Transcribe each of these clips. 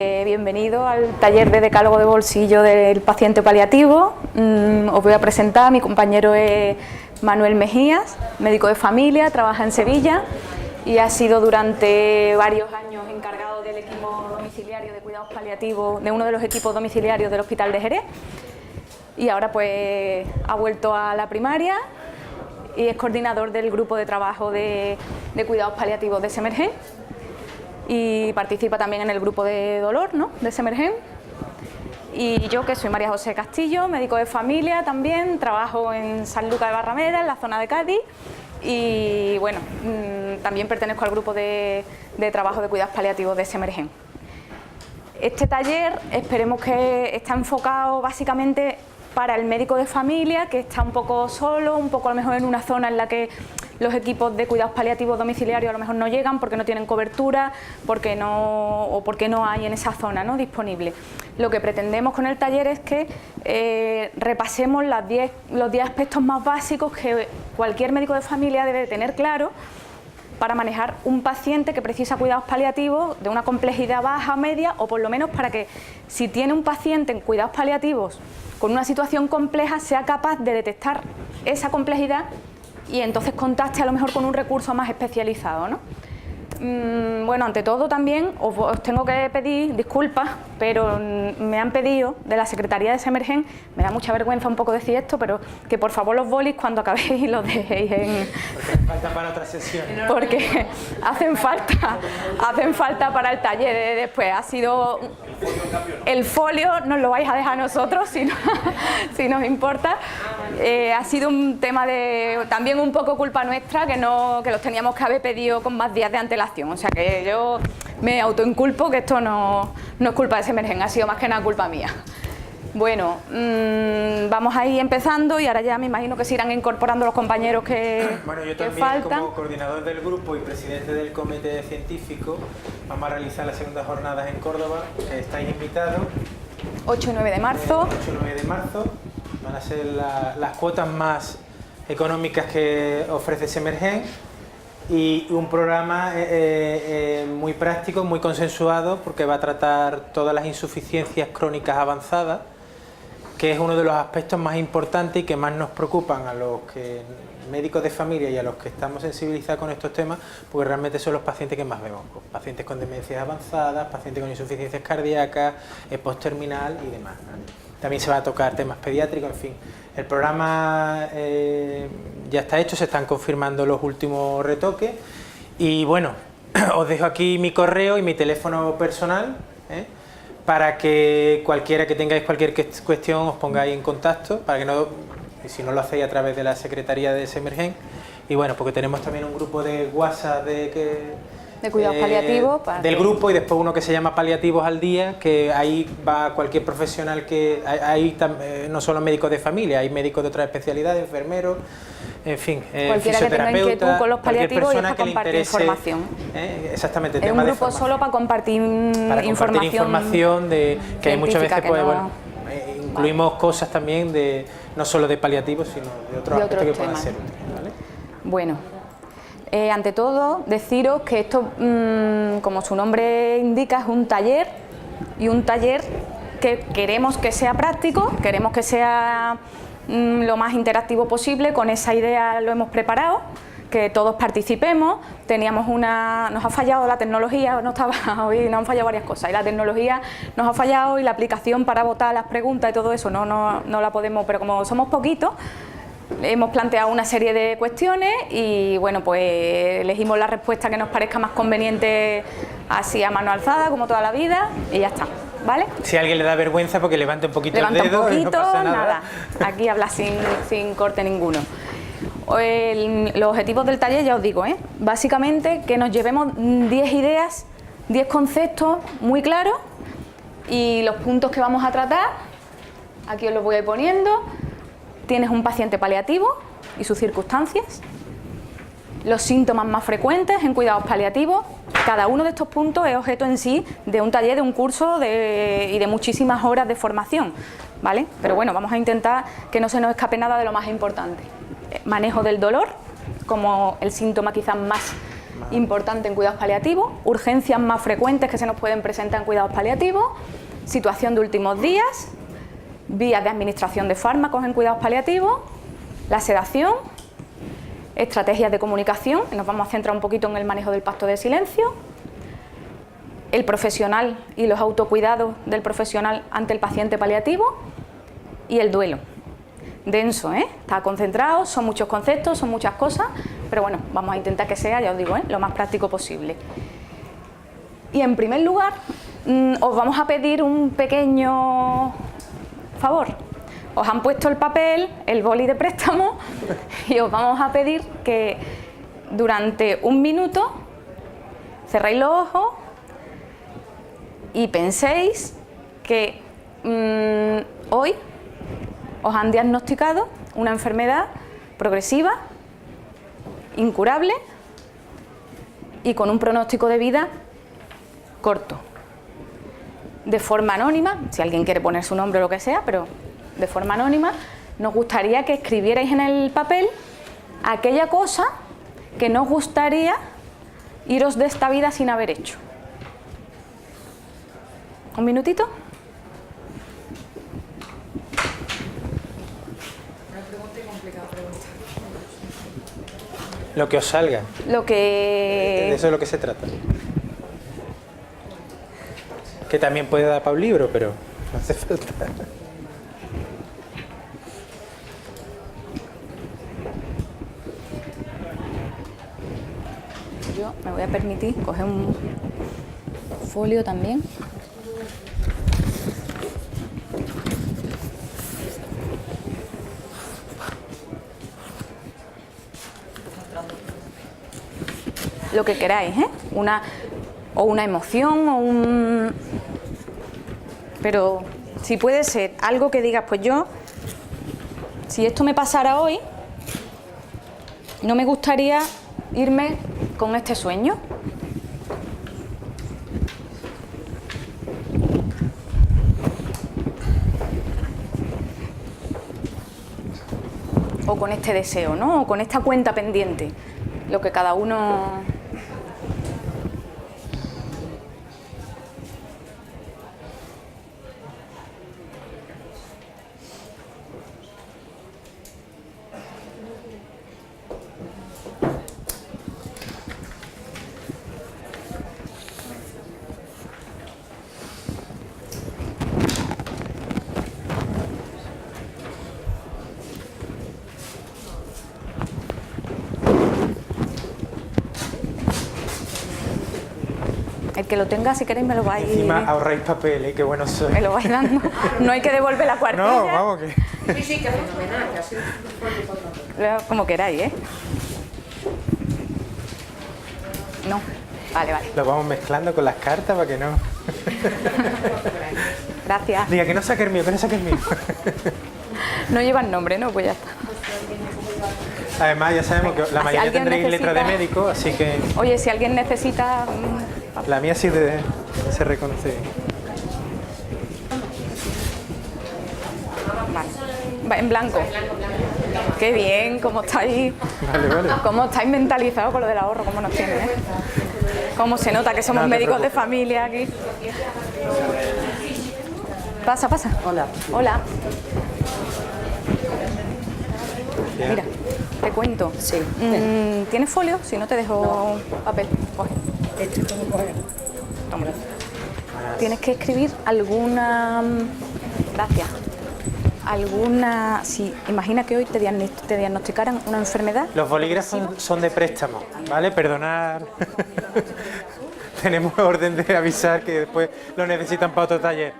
Bienvenido al taller de decálogo de bolsillo del paciente paliativo. Os voy a presentar, mi compañero es Manuel Mejías, médico de familia, trabaja en Sevilla y ha sido durante varios años encargado del equipo domiciliario de cuidados paliativos, de uno de los equipos domiciliarios del Hospital de Jerez, y ahora pues ha vuelto a la primaria y es coordinador del grupo de trabajo de cuidados paliativos de Semergen. Y participa también en el grupo de dolor, ¿no?, de Semergen. Y yo, que soy María José Castillo, médico de familia también, trabajo en San Lucas de Barrameda, en la zona de Cádiz, y bueno, también pertenezco al grupo de trabajo de cuidados paliativos de Semergen. Este taller esperemos que está enfocado básicamente para el médico de familia, que está un poco solo, un poco a lo mejor en una zona en la que los equipos de cuidados paliativos domiciliarios a lo mejor no llegan porque no tienen cobertura, porque no hay en esa zona, ¿no?, disponible. Lo que pretendemos con el taller es que repasemos los 10 aspectos más básicos que cualquier médico de familia debe tener claro para manejar un paciente que precisa cuidados paliativos de una complejidad baja, media, o por lo menos para que, si tiene un paciente en cuidados paliativos con una situación compleja, sea capaz de detectar esa complejidad y entonces contacte a lo mejor con un recurso más especializado, ¿no? Bueno, ante todo también os tengo que pedir disculpas, pero me han pedido de la Secretaría de Semergen, me da mucha vergüenza un poco decir esto, pero que por favor los bolis cuando acabéis los dejéis en... Porque falta para otra sesión. Porque hacen falta para el taller de después. Ha sido... El folio nos lo vais a dejar nosotros si nos importa. Ha sido un tema de también un poco culpa nuestra, que los teníamos que haber pedido con más días de antelación. O sea que yo me autoinculpo que esto no es culpa de Semergen, ha sido más que nada culpa mía. Bueno, vamos a ir empezando y ahora ya me imagino que se irán incorporando los compañeros que faltan. Bueno, yo también como coordinador del grupo y presidente del comité científico vamos a realizar las segundas jornadas en Córdoba, que estáis invitados. 8 y 9 de marzo. 8 y 9 de marzo van a ser las cuotas más económicas que ofrece Semergen, y un programa muy práctico, muy consensuado, porque va a tratar todas las insuficiencias crónicas avanzadas, que es uno de los aspectos más importantes y que más nos preocupan a los médicos de familia y a los que estamos sensibilizados con estos temas, porque realmente son los pacientes que más vemos, pues, pacientes con demencias avanzadas, pacientes con insuficiencias cardíacas, postterminal y demás, ¿no? También se va a tocar temas pediátricos, en fin. El programa ya está hecho, se están confirmando los últimos retoques y bueno, os dejo aquí mi correo y mi teléfono personal, para que cualquiera que tengáis cualquier cuestión os pongáis en contacto, para que no, si no lo hacéis a través de la Secretaría de Semergen. Y bueno, porque tenemos también un grupo de WhatsApp de cuidados paliativos del grupo, y después uno que se llama Paliativos al Día, que ahí va cualquier profesional que hay no solo médicos de familia, hay médicos de otras especialidades, enfermeros, en fin, cualquiera que tenga inquietud con los paliativos y es para compartir información. Exactamente, es un grupo solo para compartir información de que hay muchas veces, pues bueno, incluimos cosas también de no solo de paliativos, sino de otros aspectos que puedan ser útiles, ¿vale? Bueno. Ante todo, deciros que esto, como su nombre indica, es un taller, y un taller que queremos que sea práctico, queremos que sea lo más interactivo posible. Con esa idea lo hemos preparado, que todos participemos. Nos ha fallado la tecnología, hoy nos han fallado varias cosas, y la tecnología nos ha fallado, y la aplicación para votar las preguntas y todo eso no la podemos, pero como somos poquitos, hemos planteado una serie de cuestiones y bueno, pues elegimos la respuesta que nos parezca más conveniente, así a mano alzada, como toda la vida, y ya está, ¿vale? Si a alguien le da vergüenza, porque levante un poquito el dedo, un poquito, no pasa nada. Aquí habla sin corte ninguno. Los objetivos del taller, ya os digo, básicamente que nos llevemos 10 ideas, 10 conceptos muy claros, y los puntos que vamos a tratar, aquí os los voy a ir poniendo. Tienes un paciente paliativo y sus circunstancias, los síntomas más frecuentes en cuidados paliativos. Cada uno de estos puntos es objeto en sí de un taller, de un curso y de muchísimas horas de formación, ¿vale? Pero bueno, vamos a intentar que no se nos escape nada de lo más importante. Manejo del dolor, como el síntoma quizás más importante en cuidados paliativos, urgencias más frecuentes que se nos pueden presentar en cuidados paliativos, situación de últimos días, vías de administración de fármacos en cuidados paliativos, la sedación, estrategias de comunicación, nos vamos a centrar un poquito en el manejo del pacto de silencio, el profesional y los autocuidados del profesional ante el paciente paliativo y el duelo. Denso, está concentrado, son muchos conceptos, son muchas cosas, pero bueno, vamos a intentar que sea, ya os digo, lo más práctico posible. Y en primer lugar, os vamos a pedir un pequeño favor. Os han puesto el papel, el boli de préstamo, y os vamos a pedir que durante un minuto cerréis los ojos y penséis que hoy os han diagnosticado una enfermedad progresiva, incurable y con un pronóstico de vida corto. De forma anónima, si alguien quiere poner su nombre o lo que sea, pero de forma anónima, nos gustaría que escribierais en el papel aquella cosa que nos gustaría iros de esta vida sin haber hecho. ¿Un minutito? Una pregunta y complicada pregunta. Lo que os salga. Lo que... De eso es lo que se trata. Que también puede dar para un libro, pero no hace falta. Yo me voy a permitir coger un folio también. Lo que queráis, una emoción o un... Pero si puede ser algo que digas, pues yo, si esto me pasara hoy, no me gustaría irme con este sueño. O con este deseo, ¿no? O con esta cuenta pendiente. Lo que cada uno... El que lo tenga, si queréis, me lo vais... Encima ahorráis papel, qué bueno soy. Me lo vais dando. No hay que devolver la cuartilla. No, vamos que... Sí, sí, que fenomenal, que ha sido Como queráis, No. Vale, vale. Lo vamos mezclando con las cartas para que no... Gracias. Diga, que no saque el mío, que no saque el mío. No llevan nombre, ¿no? Pues ya está. Además, ya sabemos que la mayoría ¿alguien tendréis letra de necesita? médico, así que... Oye, si alguien necesita... La mía sí se reconoce. Vale. Va en blanco. Qué bien, cómo estáis... Vale, vale. Cómo estáis mentalizados con lo del ahorro, cómo nos tiene, Cómo se nota que somos No te médicos de preocupes. familia aquí. Pasa, pasa. Hola. Hola. Ya. Mira, te cuento. Sí. ¿Tienes folio? Si no, te dejo papel. Coge. Esto es como coger. Toma. Tienes que escribir alguna... Gracias. Alguna... Si imagina que hoy te diagnosticaran una enfermedad. Los bolígrafos son de préstamo, ¿vale? Perdonad. Tenemos orden de avisar que después lo necesitan para otro taller.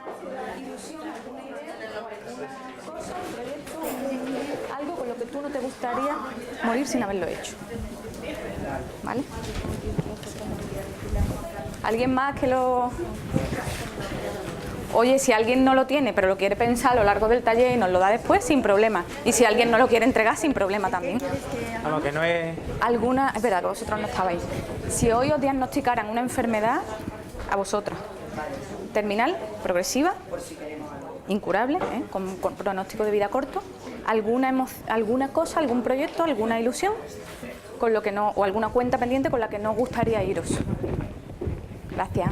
Algo con lo que tú no te gustaría morir sin haberlo hecho. ¿Vale? ¿Alguien más que lo...? Oye, si alguien no lo tiene, pero lo quiere pensar a lo largo del taller y nos lo da después, sin problema. Y si alguien no lo quiere entregar, sin problema también. Vamos, que no es... Alguna... Es verdad que vosotros no estabais. Si hoy os diagnosticaran una enfermedad, a vosotros, terminal, progresiva, incurable, con pronóstico de vida corto, alguna cosa, algún proyecto, alguna ilusión. con lo que no, o alguna cuenta pendiente con la que no os gustaría iros. Gracias.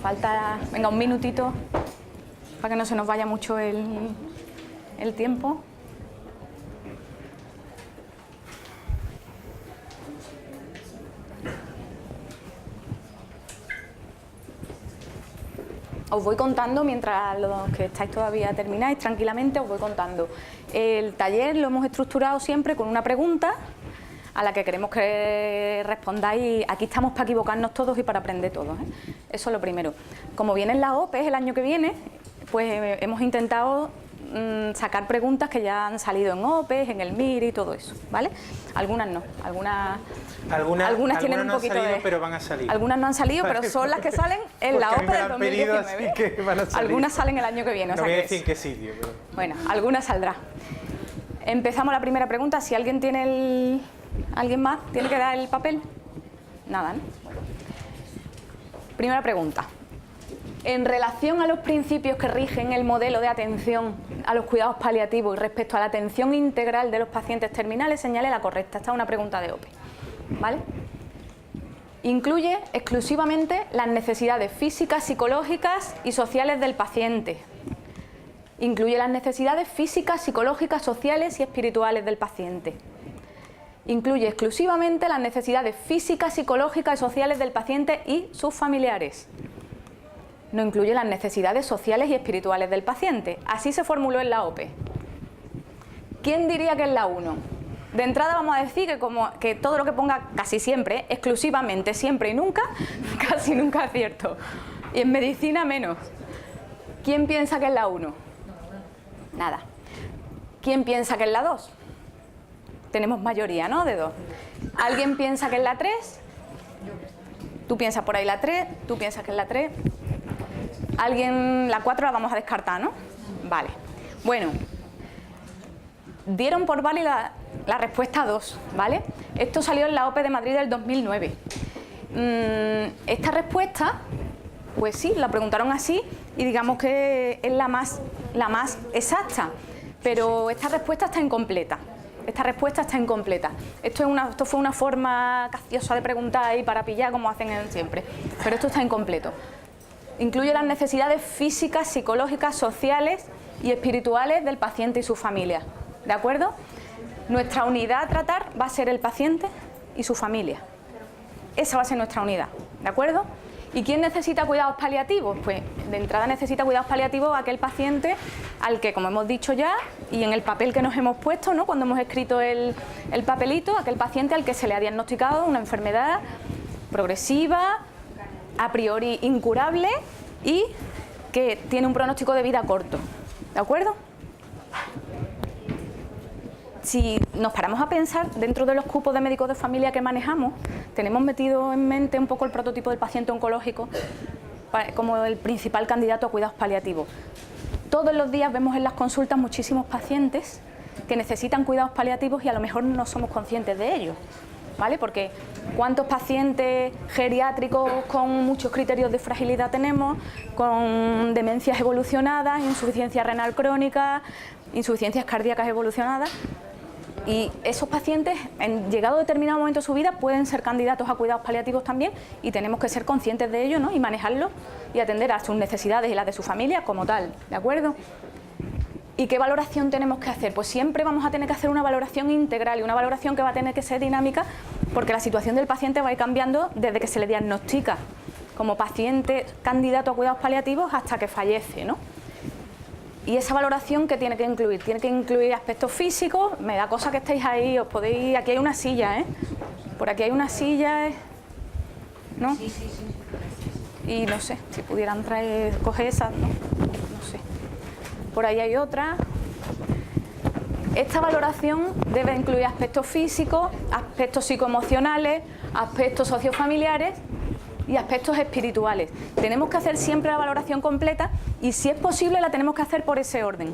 Falta, venga, un minutito para que no se nos vaya mucho el tiempo. Os voy contando, mientras los que estáis todavía termináis, tranquilamente os voy contando. El taller lo hemos estructurado siempre con una pregunta a la que queremos que respondáis. Aquí estamos para equivocarnos todos y para aprender todos, ¿eh? Eso es lo primero. Como vienen las OPE el año que viene, pues hemos intentado sacar preguntas que ya han salido en OPE, en el MIR y todo eso, ¿vale? Algunas no, algunas tienen un no han poquito salido, de... pero van a salir. Algunas no han salido, pero son las que salen en la Porque OPE me del lo han pedido, 2019. así que van a salir. Algunas salen el año que viene. No o sea voy a que decir en qué sitio. Pero... Bueno, alguna saldrá. Empezamos la primera pregunta. Si alguien tiene ¿Alguien más tiene que dar el papel? Nada, ¿no? Bueno. Primera pregunta. En relación a los principios que rigen el modelo de atención a los cuidados paliativos y respecto a la atención integral de los pacientes terminales, señale la correcta. Esta es una pregunta de OPE, ¿vale? Incluye exclusivamente las necesidades físicas, psicológicas y sociales del paciente. Incluye las necesidades físicas, psicológicas, sociales y espirituales del paciente. Incluye exclusivamente las necesidades físicas, psicológicas y sociales del paciente y sus familiares. No incluye las necesidades sociales y espirituales del paciente. Así se formuló en la OPE. ¿Quién diría que es la 1? De entrada vamos a decir que todo lo que ponga casi siempre, exclusivamente, siempre y nunca, casi nunca es cierto. Y en medicina menos. ¿Quién piensa que es la 1? Nada. ¿Quién piensa que es la 2? Tenemos mayoría, ¿no? De 2. ¿Alguien piensa que es la 3? Tú piensas por ahí la 3, tú piensas que es la 3. ¿Alguien, la 4 la vamos a descartar, ¿no? Vale. Bueno, dieron por válida la respuesta 2, ¿vale? Esto salió en la OPE de Madrid del 2009. Esta respuesta, pues sí, la preguntaron así y digamos que es la más exacta, pero esta respuesta está incompleta. Esto fue una forma capciosa de preguntar ahí para pillar, como hacen siempre, pero esto está incompleto. Incluye las necesidades físicas, psicológicas, sociales y espirituales del paciente y su familia, ¿de acuerdo? Nuestra unidad a tratar va a ser el paciente y su familia. Esa va a ser nuestra unidad, ¿de acuerdo? ¿Y quién necesita cuidados paliativos? Pues de entrada necesita cuidados paliativos aquel paciente al que, como hemos dicho ya, y en el papel que nos hemos puesto, ¿no?, cuando hemos escrito el papelito, aquel paciente al que se le ha diagnosticado una enfermedad progresiva, a priori incurable y que tiene un pronóstico de vida corto, ¿de acuerdo? Si nos paramos a pensar, dentro de los cupos de médicos de familia que manejamos, tenemos metido en mente un poco el prototipo del paciente oncológico como el principal candidato a cuidados paliativos. Todos los días vemos en las consultas muchísimos pacientes que necesitan cuidados paliativos y a lo mejor no somos conscientes de ello, ¿vale? Porque ¿cuántos pacientes geriátricos con muchos criterios de fragilidad tenemos? Con demencias evolucionadas, insuficiencia renal crónica, insuficiencias cardíacas evolucionadas. Y esos pacientes, en llegado a determinado momento de su vida, pueden ser candidatos a cuidados paliativos también y tenemos que ser conscientes de ello, ¿no?, y manejarlo y atender a sus necesidades y las de su familia como tal, ¿de acuerdo? ¿Y qué valoración tenemos que hacer? Pues siempre vamos a tener que hacer una valoración integral y una valoración que va a tener que ser dinámica porque la situación del paciente va a ir cambiando desde que se le diagnostica como paciente candidato a cuidados paliativos hasta que fallece, ¿no? Y esa valoración, ¿qué tiene que incluir? Tiene que incluir aspectos físicos. Me da cosa que estéis ahí, os podéis... Aquí hay una silla, ¿eh? Por aquí hay una silla, ¿no? Sí. Y no sé, si pudieran coger esas, ¿no? No sé. Por ahí hay otra. Esta valoración debe incluir aspectos físicos, aspectos psicoemocionales, aspectos sociofamiliares y aspectos espirituales. Tenemos que hacer siempre la valoración completa y, si es posible, la tenemos que hacer por ese orden.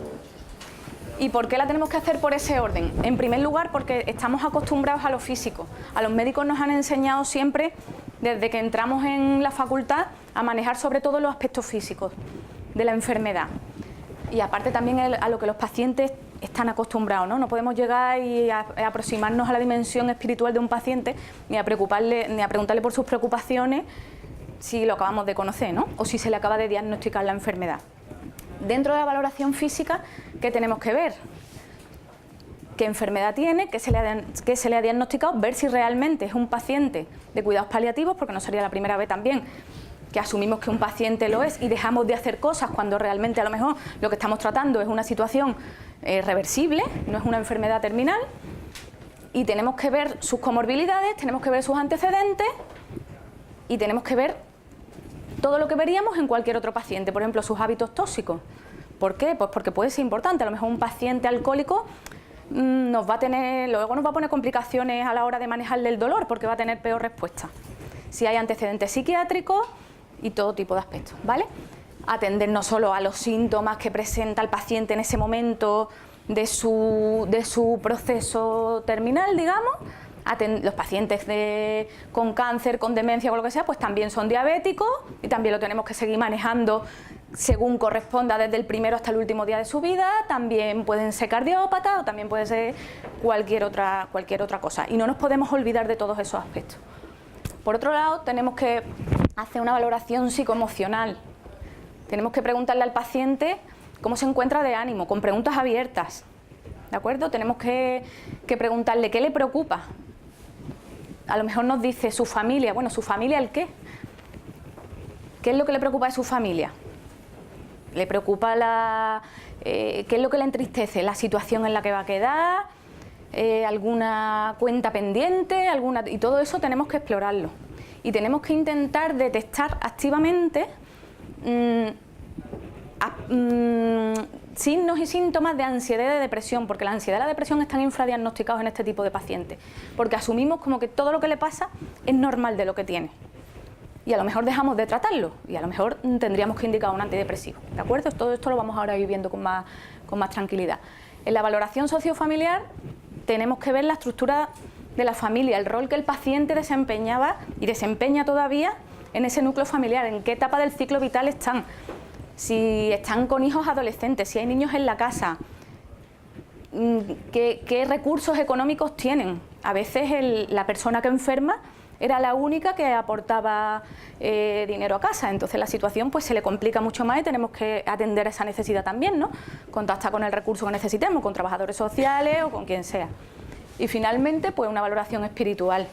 ¿Y por qué la tenemos que hacer por ese orden? En primer lugar, porque estamos acostumbrados a lo físico. A los médicos nos han enseñado siempre, desde que entramos en la facultad, a manejar sobre todo los aspectos físicos de la enfermedad. Y aparte también a lo que los pacientes están acostumbrados, ¿no? No podemos llegar y aproximarnos a la dimensión espiritual de un paciente ni a preguntarle por sus preocupaciones si lo acabamos de conocer, ¿no? O si se le acaba de diagnosticar la enfermedad. Dentro de la valoración física, ¿qué tenemos que ver? ¿Qué enfermedad tiene? ¿Qué se le ha diagnosticado? Ver si realmente es un paciente de cuidados paliativos, porque no sería la primera vez también que asumimos que un paciente lo es y dejamos de hacer cosas cuando realmente a lo mejor lo que estamos tratando es una situación reversible, no es una enfermedad terminal, y tenemos que ver sus comorbilidades, tenemos que ver sus antecedentes y tenemos que ver todo lo que veríamos en cualquier otro paciente, por ejemplo, sus hábitos tóxicos. ¿Por qué? Pues porque puede ser importante. A lo mejor un paciente alcohólico luego nos va a poner complicaciones a la hora de manejarle el dolor porque va a tener peor respuesta. Si hay antecedentes psiquiátricos y todo tipo de aspectos, ¿vale? Atender no solo a los síntomas que presenta el paciente en ese momento de su proceso terminal, digamos. Los pacientes con cáncer, con demencia o lo que sea, pues también son diabéticos y también lo tenemos que seguir manejando según corresponda desde el primero hasta el último día de su vida. También pueden ser cardiópatas o también puede ser cualquier otra cosa. Y no nos podemos olvidar de todos esos aspectos. Por otro lado, tenemos que hacer una valoración psicoemocional. Tenemos que preguntarle al paciente cómo se encuentra de ánimo, con preguntas abiertas. ¿De acuerdo? Tenemos que preguntarle qué le preocupa. A lo mejor nos dice su familia. Bueno, ¿su familia el qué? ¿Qué es lo que le preocupa de su familia? ¿Le preocupa qué es lo que le entristece? ¿La situación en la que va a quedar? ¿Alguna cuenta pendiente? Y todo eso tenemos que explorarlo. Y tenemos que intentar detectar activamente signos y síntomas de ansiedad y de depresión, porque la ansiedad y la depresión están infradiagnosticados en este tipo de pacientes, porque asumimos como que todo lo que le pasa es normal de lo que tiene. Y a lo mejor dejamos de tratarlo y a lo mejor tendríamos que indicar un antidepresivo, ¿de acuerdo? Todo esto lo vamos ahora a ir viendo con más tranquilidad. En la valoración sociofamiliar tenemos que ver la estructura de la familia, el rol que el paciente desempeñaba y desempeña todavía en ese núcleo familiar, en qué etapa del ciclo vital están, si están con hijos adolescentes, si hay niños en la casa, qué recursos económicos tienen. A veces la persona que enferma era la única que aportaba dinero a casa, entonces la situación pues se le complica mucho más y tenemos que atender esa necesidad también, ¿no? Contactar con el recurso que necesitemos, con trabajadores sociales o con quien sea. Y finalmente, pues una valoración espiritual.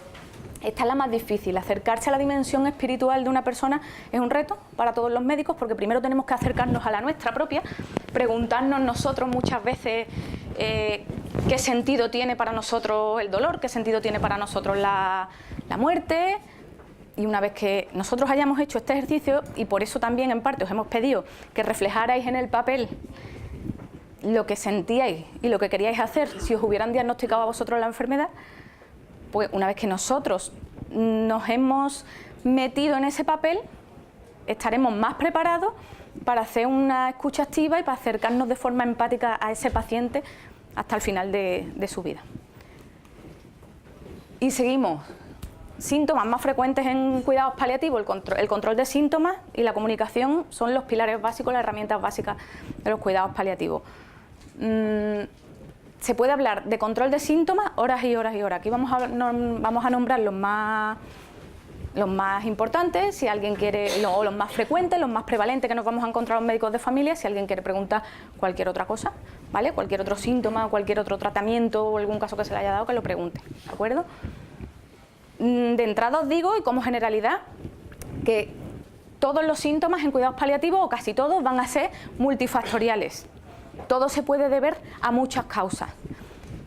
Esta es la más difícil. Acercarse a la dimensión espiritual de una persona es un reto para todos los médicos, porque primero tenemos que acercarnos a la nuestra propia, preguntarnos nosotros muchas veces qué sentido tiene para nosotros el dolor, qué sentido tiene para nosotros la muerte. Y una vez que nosotros hayamos hecho este ejercicio, y por eso también en parte os hemos pedido que reflejarais en el papel lo que sentíais y lo que queríais hacer si os hubieran diagnosticado a vosotros la enfermedad, pues una vez que nosotros nos hemos metido en ese papel, estaremos más preparados para hacer una escucha activa y para acercarnos de forma empática a ese paciente hasta el final de su vida. Y seguimos. Síntomas más frecuentes en cuidados paliativos, el control de síntomas y la comunicación son los pilares básicos, las herramientas básicas de los cuidados paliativos. Se puede hablar de control de síntomas horas y horas y horas. Aquí vamos a nombrar los más importantes, si alguien quiere, o los más frecuentes, los más prevalentes que nos vamos a encontrar los médicos de familia, si alguien quiere preguntar cualquier otra cosa, ¿vale? Cualquier otro síntoma, cualquier otro tratamiento o algún caso que se le haya dado, que lo pregunte, ¿de acuerdo? De entrada os digo, y como generalidad, que todos los síntomas en cuidados paliativos, o casi todos, van a ser multifactoriales. Todo se puede deber a muchas causas.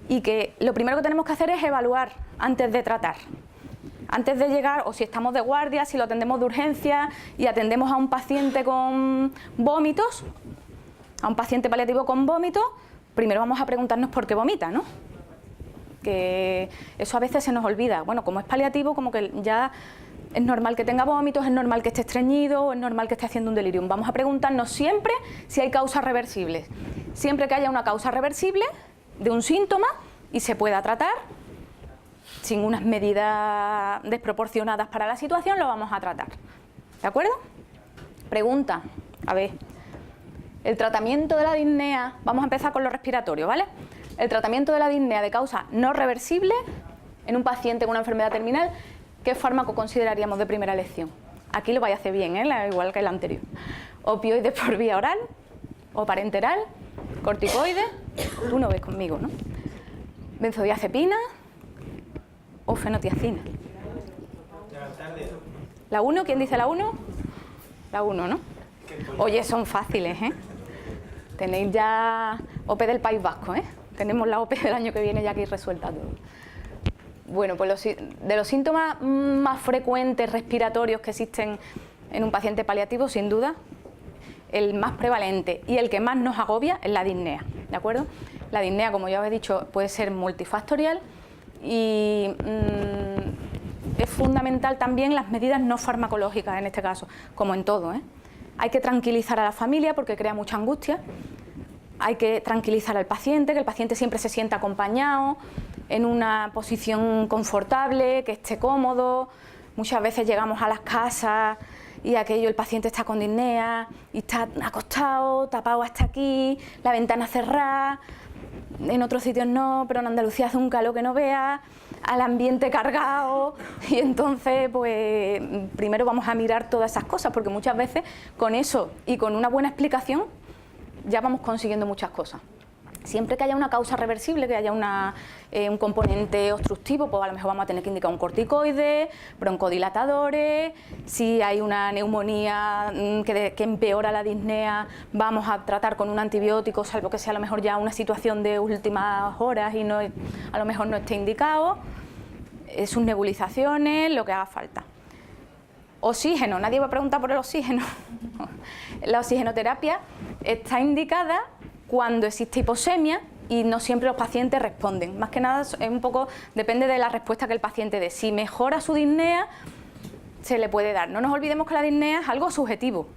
Y que lo primero que tenemos que hacer es evaluar antes de tratar. Antes de llegar, o si estamos de guardia, si lo atendemos de urgencia y atendemos a un paciente con vómitos, a un paciente paliativo con vómitos, primero vamos a preguntarnos por qué vomita, ¿no? Que eso a veces se nos olvida. Bueno, como es paliativo, como que ya es normal que tenga vómitos, es normal que esté estreñido, es normal que esté haciendo un delirium. Vamos a preguntarnos siempre si hay causas reversibles. Siempre que haya una causa reversible de un síntoma y se pueda tratar, sin unas medidas desproporcionadas para la situación, lo vamos a tratar. ¿De acuerdo? Pregunta, a ver, El tratamiento de la disnea, vamos a empezar con lo respiratorio, ¿vale? El tratamiento de la disnea de causa no reversible en un paciente con una enfermedad terminal, ¿qué fármaco consideraríamos de primera elección? Aquí lo vais a hacer bien, igual que el anterior. Opioides por vía oral o parenteral, corticoides, tú no ves conmigo, ¿no? Benzodiazepina o fenotiazina. ¿La 1? ¿Quién dice la 1? La 1, ¿no? Oye, son fáciles, ¿eh? Tenéis ya OPE del País Vasco, ¿eh? Tenemos la OPE del año que viene ya aquí resuelta todo. Bueno, pues de los síntomas más frecuentes respiratorios que existen en un paciente paliativo, sin duda, el más prevalente y el que más nos agobia es la disnea, ¿de acuerdo? La disnea, como ya os he dicho, puede ser multifactorial y es fundamental también las medidas no farmacológicas en este caso, como en todo, ¿eh? Hay que tranquilizar a la familia porque crea mucha angustia, hay que tranquilizar al paciente, que el paciente siempre se sienta acompañado, en una posición confortable, que esté cómodo. Muchas veces llegamos a las casas y el paciente está con disnea y está acostado, tapado hasta aquí, la ventana cerrada, en otros sitios no, pero en Andalucía hace un calor que no veas, al ambiente cargado, y entonces pues primero vamos a mirar todas esas cosas, porque muchas veces con eso y con una buena explicación ya vamos consiguiendo muchas cosas. Siempre que haya una causa reversible, que haya un componente obstructivo, pues a lo mejor vamos a tener que indicar un corticoide, broncodilatadores. Si hay una neumonía que empeora la disnea, vamos a tratar con un antibiótico, salvo que sea a lo mejor ya una situación de últimas horas y a lo mejor no esté indicado. Sus nebulizaciones, lo que haga falta. Oxígeno, nadie va a preguntar por el oxígeno. La oxigenoterapia está indicada cuando existe hiposemia y no siempre los pacientes responden. Más que nada es un poco, depende de la respuesta que el paciente dé. Si mejora su disnea, se le puede dar. No nos olvidemos que la disnea es algo subjetivo,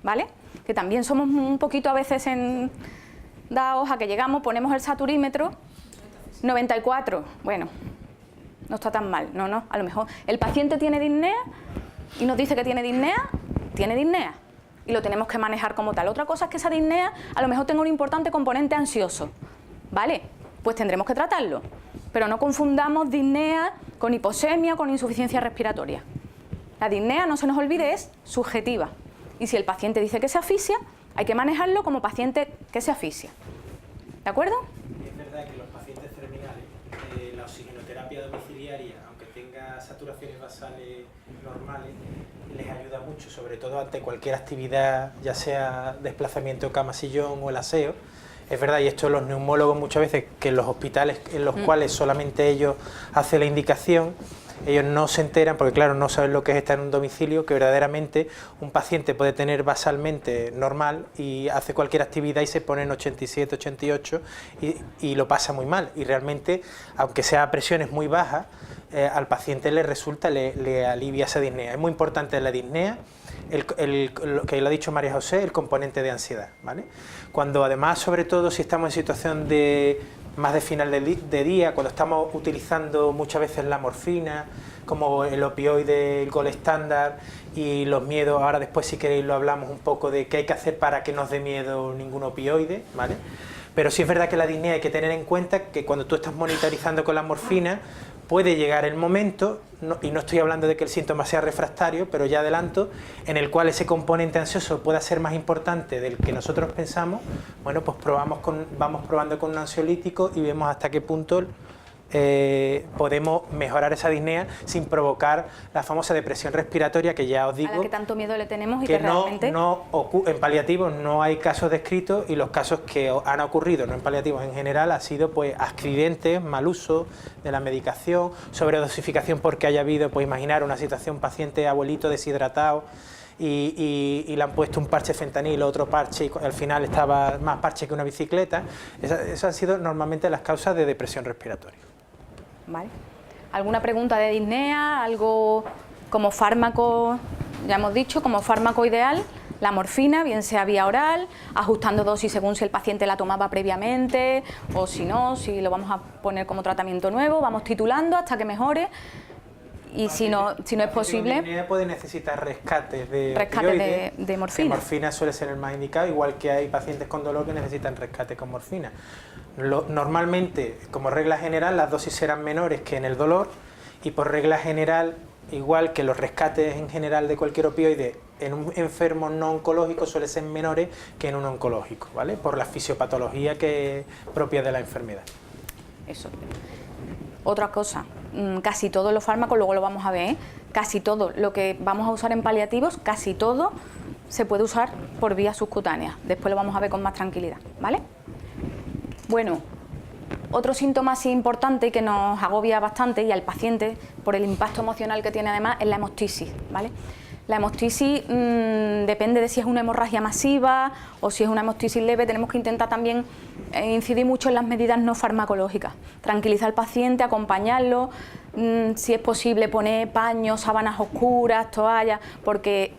¿vale? Que también somos un poquito a veces dados a que llegamos, ponemos el saturímetro, 94, bueno, no está tan mal, no, a lo mejor el paciente tiene disnea y nos dice que tiene disnea y lo tenemos que manejar como tal. Otra cosa es que esa disnea a lo mejor tenga un importante componente ansioso, ¿vale? Pues tendremos que tratarlo, pero no confundamos disnea con hiposemia o con insuficiencia respiratoria. La disnea, no se nos olvide, es subjetiva, y si el paciente dice que se asfixia, hay que manejarlo como paciente que se asfixia, ¿de acuerdo? Es verdad que los pacientes terminales, la oxigenoterapia domiciliaria, aunque tenga saturaciones basales normales, les ayuda mucho, sobre todo ante cualquier actividad, ya sea desplazamiento cama-sillón o el aseo. Es verdad, y esto los neumólogos muchas veces, que en los hospitales en los cuales solamente ellos hacen la indicación, ellos no se enteran, porque claro, no saben lo que es estar en un domicilio, que verdaderamente un paciente puede tener basalmente normal y hace cualquier actividad y se pone en 87, 88 y lo pasa muy mal. Y realmente, aunque sea a presiones muy bajas, al paciente le alivia esa disnea. Es muy importante la disnea, lo que lo ha dicho María José, el componente de ansiedad, ¿vale? Cuando además, sobre todo si estamos en situación más de final de día, cuando estamos utilizando muchas veces la morfina, como el opioide, el gold estándar y los miedos, ahora después si queréis lo hablamos un poco de qué hay que hacer para que no os dé miedo ningún opioide, ¿vale? Pero sí es verdad que la disnea hay que tener en cuenta que cuando tú estás monitorizando con la morfina, puede llegar el momento, y no estoy hablando de que el síntoma sea refractario, pero ya adelanto, en el cual ese componente ansioso pueda ser más importante del que nosotros pensamos. Bueno, pues vamos probando con un ansiolítico y vemos hasta qué punto podemos mejorar esa disnea sin provocar la famosa depresión respiratoria, que ya os digo, a la que tanto miedo le tenemos y que realmente en paliativos no hay casos descritos, y los casos que han ocurrido, no en paliativos en general, ha sido pues accidentes, mal uso de la medicación, sobredosificación porque haya habido, pues imaginar una situación, paciente abuelito deshidratado y le han puesto un parche de fentanilo, otro parche, y al final estaba más parche que una bicicleta. Esas han sido normalmente las causas de depresión respiratoria. ¿Vale? ¿Alguna pregunta de disnea? ¿Algo como fármaco? Ya hemos dicho, como fármaco ideal, la morfina, bien sea vía oral, ajustando dosis según si el paciente la tomaba previamente o si no, si lo vamos a poner como tratamiento nuevo, vamos titulando hasta que mejore y si no es posible, puede necesitar rescates de rescate opioides, de morfina. que morfina suele ser el más indicado, igual que hay pacientes con dolor que necesitan rescate con morfina. Normalmente, como regla general, las dosis serán menores que en el dolor, y por regla general, igual que los rescates en general de cualquier opioide en un enfermo no oncológico suelen ser menores que en un oncológico, ¿vale? Por la fisiopatología propia de la enfermedad. Eso. Otra cosa, casi todos los fármacos, luego lo vamos a ver, casi todo lo que vamos a usar en paliativos, casi todo se puede usar por vía subcutánea. Después lo vamos a ver con más tranquilidad, ¿vale? Bueno, otro síntoma así importante y que nos agobia bastante y al paciente por el impacto emocional que tiene además es la hemostisis, ¿vale? La hemostisis depende de si es una hemorragia masiva o si es una hemostisis leve. Tenemos que intentar también incidir mucho en las medidas no farmacológicas, tranquilizar al paciente, acompañarlo, si es posible poner paños, sábanas oscuras, toallas, porque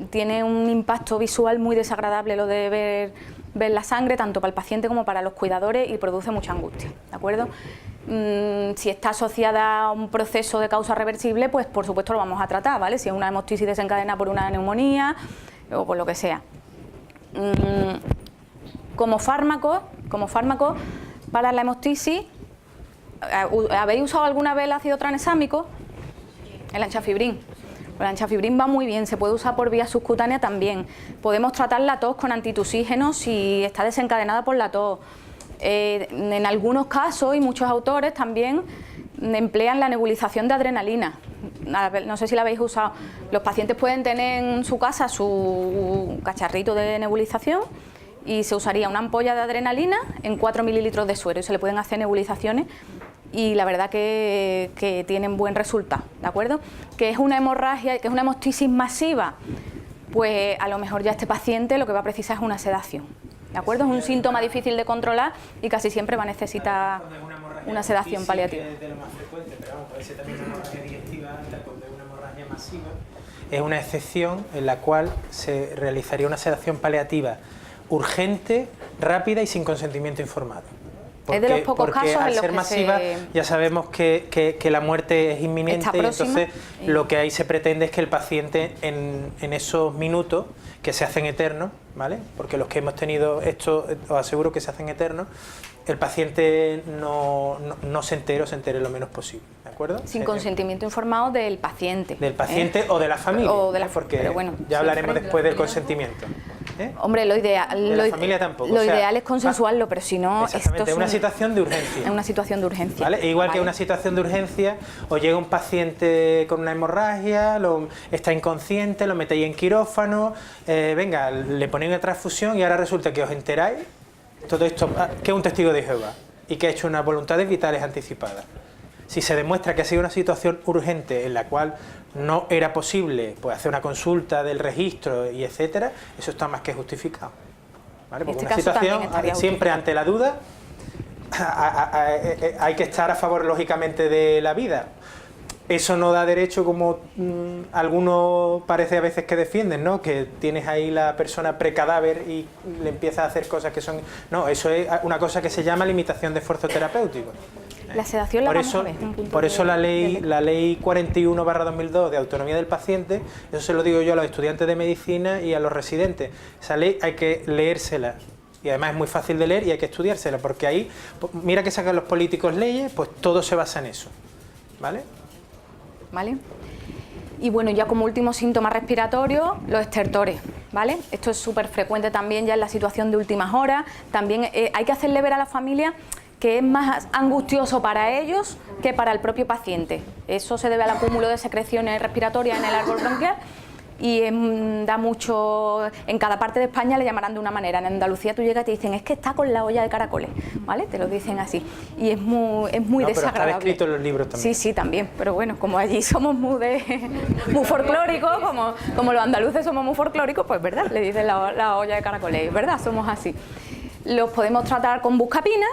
tiene un impacto visual muy desagradable lo de ver la sangre, tanto para el paciente como para los cuidadores, y produce mucha angustia, ¿de acuerdo? Si está asociada a un proceso de causa reversible, pues por supuesto lo vamos a tratar, ¿vale? Si es una hemostisis desencadenada por una neumonía o por lo que sea. Como fármaco para la hemostisis, ¿habéis usado alguna vez el ácido tranexámico? El anchafibrin. El anchafibrin va muy bien, se puede usar por vía subcutánea también. Podemos tratar la tos con antitusígenos si está desencadenada por la tos. En algunos casos, y muchos autores también emplean la nebulización de adrenalina. No sé si la habéis usado. Los pacientes pueden tener en su casa su cacharrito de nebulización y se usaría una ampolla de adrenalina en 4 mililitros de suero y se le pueden hacer nebulizaciones y la verdad que tienen buen resultado, ¿de acuerdo? Que es una hemorragia, que es una hemostisis masiva, pues a lo mejor ya este paciente lo que va a precisar es una sedación. ¿De acuerdo? Es un síntoma difícil de controlar y casi siempre va a necesitar una sedación paliativa. Es de lo más frecuente, pero vamos, puede ser también una hemorragia digestiva alta cuando es una hemorragia masiva. Es una excepción en la cual se realizaría una sedación paliativa urgente, rápida y sin consentimiento informado. Es de los pocos casos al en los ser que masiva ya sabemos que la muerte es inminente y entonces lo que ahí se pretende es que el paciente en esos minutos que se hacen eternos, ¿vale? Porque los que hemos tenido esto os aseguro que se hacen eternos, el paciente no se entere lo menos posible, ¿de acuerdo? Sin consentimiento informado del paciente. Del paciente o de la familia, o de la, porque pero bueno, ya hablaremos después del consentimiento. Hombre, lo ideal, de la familia tampoco. Lo ideal es consensuarlo, pero si no, exactamente, esto es una situación de urgencia. Es una situación de urgencia. ¿Vale? Igual que una situación de urgencia, os llega un paciente con una hemorragia, está inconsciente, lo metéis en quirófano, venga, le ponéis una transfusión y ahora resulta que os enteráis, todo esto, que es un testigo de Jehová y que ha hecho unas voluntades vitales anticipadas. Si se demuestra que ha sido una situación urgente en la cual no era posible pues, hacer una consulta del registro y etcétera, eso está más que justificado. ¿Vale? Porque una situación, siempre ante la duda, hay que estar a favor lógicamente de la vida. Eso no da derecho, como algunos parece a veces que defienden, ¿no? Que tienes ahí la persona precadáver y le empiezas a hacer cosas que son... No, eso es una cosa que se llama limitación de esfuerzo terapéutico. La sedación la vamos a ver. Por eso la ley 41/2002 de autonomía del paciente, eso se lo digo yo a los estudiantes de medicina y a los residentes. Esa ley hay que leérsela. Y además es muy fácil de leer y hay que estudiársela, porque ahí, mira que sacan los políticos leyes, pues todo se basa en eso. ¿Vale? ¿Vale? Y bueno, ya como último síntoma respiratorio, los estertores, ¿vale? Esto es súper frecuente también ya en la situación de últimas horas. También hay que hacerle ver a la familia que es más angustioso para ellos que para el propio paciente. Eso se debe al acúmulo de secreciones respiratorias en el árbol bronquial y da mucho... En cada parte de España le llamarán de una manera. En Andalucía tú llegas y te dicen, es que está con la olla de caracoles, ¿vale? Te lo dicen así. Y es muy desagradable. Pero está escrito en los libros también. Sí, también. Pero bueno, como allí somos muy folclóricos, como los andaluces somos muy folclóricos, pues verdad, le dicen la olla de caracoles, ¿verdad? Somos así. Los podemos tratar con buscapina,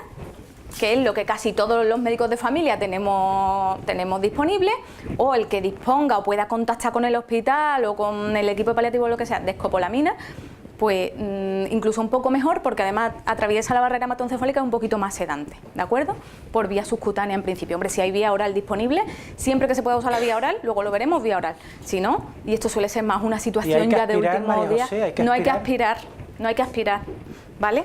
que es lo que casi todos los médicos de familia tenemos disponible, o el que disponga o pueda contactar con el hospital o con el equipo paliativo o lo que sea, de escopolamina, pues incluso un poco mejor, porque además atraviesa la barrera hematoencefálica un poquito más sedante, ¿de acuerdo? Por vía subcutánea en principio. Hombre, si hay vía oral disponible, siempre que se pueda usar la vía oral, luego lo veremos vía oral. Si no, y esto suele ser más una situación ya de último día, no hay que aspirar, ¿vale?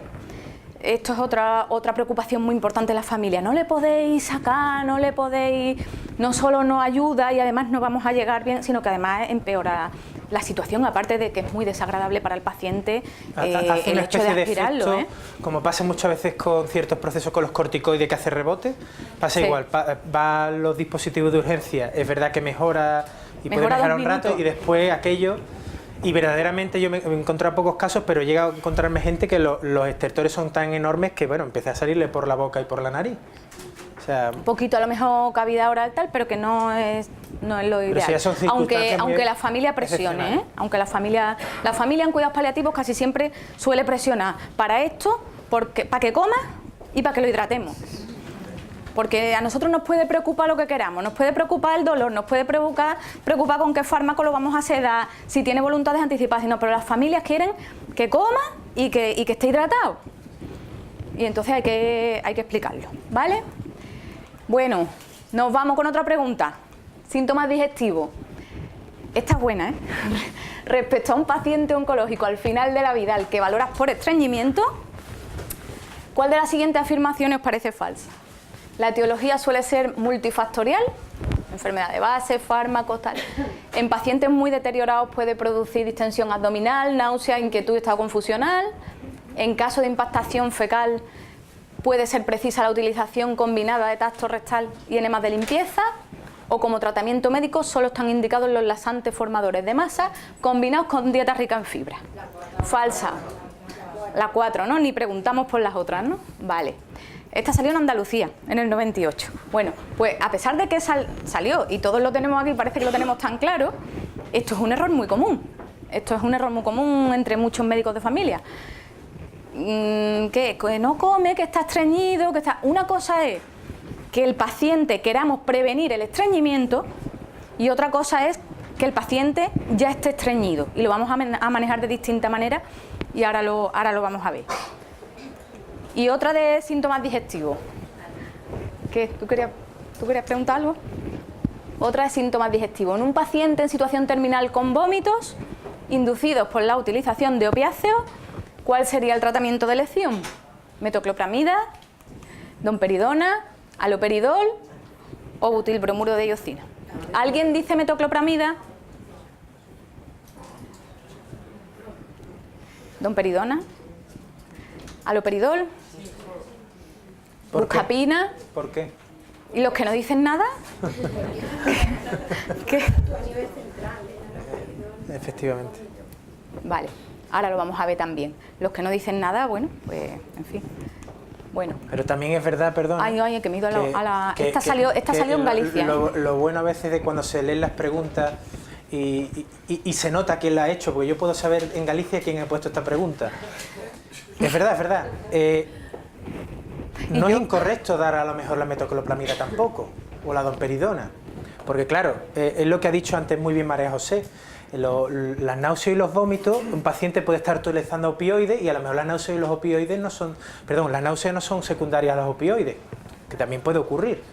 Esto es otra preocupación muy importante de la familia. No le podéis sacar, no solo no ayuda y además no vamos a llegar bien, sino que además empeora la situación, aparte de que es muy desagradable para el paciente el hecho de aspirarlo. De efecto, como pasa muchas veces con ciertos procesos con los corticoides que hace rebote, pasa igual, va a los dispositivos de urgencia, es verdad que mejora y puede mejorar un rato y después aquello. Y verdaderamente yo me he encontrado pocos casos, pero he llegado a encontrarme gente que los estertores son tan enormes que, bueno, empieza a salirle por la boca y por la nariz. O sea, un poquito a lo mejor cavidad oral tal, pero que no es lo ideal. Si aunque la familia presione, ¿eh? Aunque la familia en cuidados paliativos casi siempre suele presionar para esto, para que coma y para que lo hidratemos. Porque a nosotros nos puede preocupar lo que queramos, nos puede preocupar el dolor, nos puede preocupar con qué fármaco lo vamos a sedar, si tiene voluntades anticipadas, pero las familias quieren que coma y que esté hidratado. Y entonces hay que explicarlo, ¿vale? Bueno, nos vamos con otra pregunta. Síntomas digestivos. Esta es buena, ¿eh? Respecto a un paciente oncológico al final de la vida al que valoras por estreñimiento, ¿cuál de las siguientes afirmaciones os parece falsa? La etiología suele ser multifactorial, enfermedad de base, fármacos, tal. En pacientes muy deteriorados puede producir distensión abdominal, náusea, inquietud y estado confusional. En caso de impactación fecal puede ser precisa la utilización combinada de tacto rectal y enemas de limpieza. O como tratamiento médico solo están indicados los laxantes formadores de masa combinados con dieta rica en fibra. Falsa. La 4, ¿no? Ni preguntamos por las otras, ¿no? Vale. Esta salió en Andalucía, en el 98. Bueno, pues a pesar de que salió, y todos lo tenemos aquí, parece que lo tenemos tan claro, esto es un error muy común. Esto es un error muy común entre muchos médicos de familia. Que no come, que está estreñido, que está... Una cosa es que el paciente queramos prevenir el estreñimiento y otra cosa es que el paciente ya esté estreñido. Y lo vamos a manejar de distinta manera y ahora lo vamos a ver. Y otra de síntomas digestivos. ¿Qué? ¿Tú querías preguntar algo? Otra de síntomas digestivos. En un paciente en situación terminal con vómitos inducidos por la utilización de opiáceos, ¿cuál sería el tratamiento de elección? Metoclopramida, domperidona, haloperidol o butilbromuro de ioscina. ¿Alguien dice metoclopramida? ¿Domperidona? ¿Haloperidol? ¿Buscapina? ¿Por qué? ¿Y los que no dicen nada? ¿Qué? Efectivamente. Vale, ahora lo vamos a ver también. Los que no dicen nada, bueno, pues, en fin. Bueno. Pero también es verdad, perdón. Ay, que me he ido a la... Esta salió en Galicia. Lo bueno a veces de cuando se leen las preguntas y se nota quién la ha hecho, porque yo puedo saber en Galicia quién ha puesto esta pregunta. Es verdad, es verdad. No es incorrecto dar a lo mejor la metoclopramida tampoco, o la domperidona, porque claro, es lo que ha dicho antes muy bien María José. Las náuseas y los vómitos, un paciente puede estar utilizando opioides y a lo mejor las náuseas y los opioides no son, perdón, las náuseas no son secundarias a los opioides, que también puede ocurrir.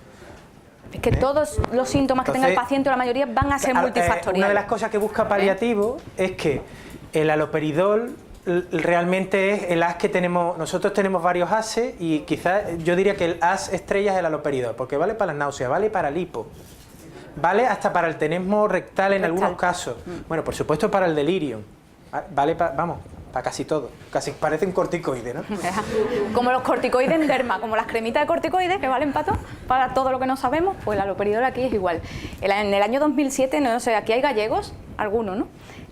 Es que todos los síntomas que tenga el paciente, o la mayoría, van a ser multifactoriales. Una de las cosas que busca paliativo es que el haloperidol realmente es el as que tenemos. Nosotros tenemos varios ases y quizás yo diría que el as estrella es el haloperidol, porque vale para las náuseas, vale para el hipo, vale hasta para el tenesmo rectal en algunos casos. Bueno, por supuesto para el delirium, vale para casi todo, casi parece un corticoide, ¿no? Como los corticoides en derma, como las cremitas de corticoides que valen para todo lo que no sabemos, pues el haloperidol aquí es igual. En el año 2007, no sé, aquí hay gallegos, algunos, ¿no?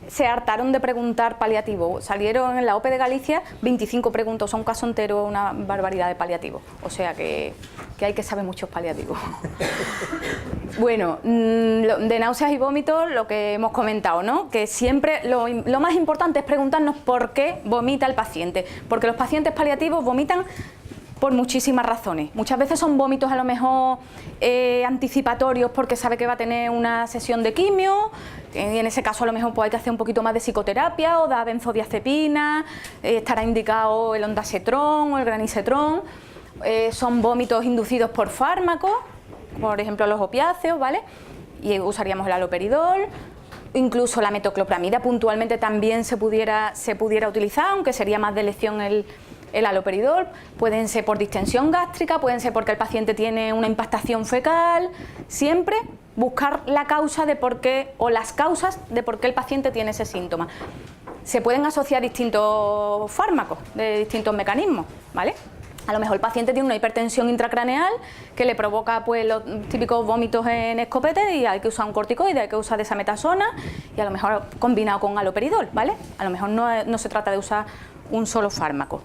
Se hartaron de preguntar paliativo. Salieron en la OPE de Galicia 25 preguntas, un caso entero, una barbaridad de paliativos. O sea que hay que saber muchos paliativos. Bueno, de náuseas y vómitos, lo que hemos comentado, ¿no? Que siempre lo más importante es preguntarnos por qué vomita el paciente. Porque los pacientes paliativos vomitan por muchísimas razones. Muchas veces son vómitos a lo mejor anticipatorios porque sabe que va a tener una sesión de quimio, que en ese caso a lo mejor pues, hay que hacer un poquito más de psicoterapia o dar benzodiazepina, estará indicado el ondansetrón o el granisetrón. Son vómitos inducidos por fármacos, por ejemplo los opiáceos, ¿vale? Y usaríamos el haloperidol. Incluso la metoclopramida puntualmente también se pudiera utilizar, aunque sería más de elección el haloperidol. Pueden ser por distensión gástrica, pueden ser porque el paciente tiene una impactación fecal. Siempre buscar la causa de por qué, o las causas de por qué el paciente tiene ese síntoma. Se pueden asociar distintos fármacos de distintos mecanismos, ¿vale? A lo mejor el paciente tiene una hipertensión intracraneal que le provoca pues, los típicos vómitos en escopete y hay que usar un corticoide, hay que usar desametasona y a lo mejor combinado con haloperidol, ¿vale? A lo mejor no se trata de usar un solo fármaco.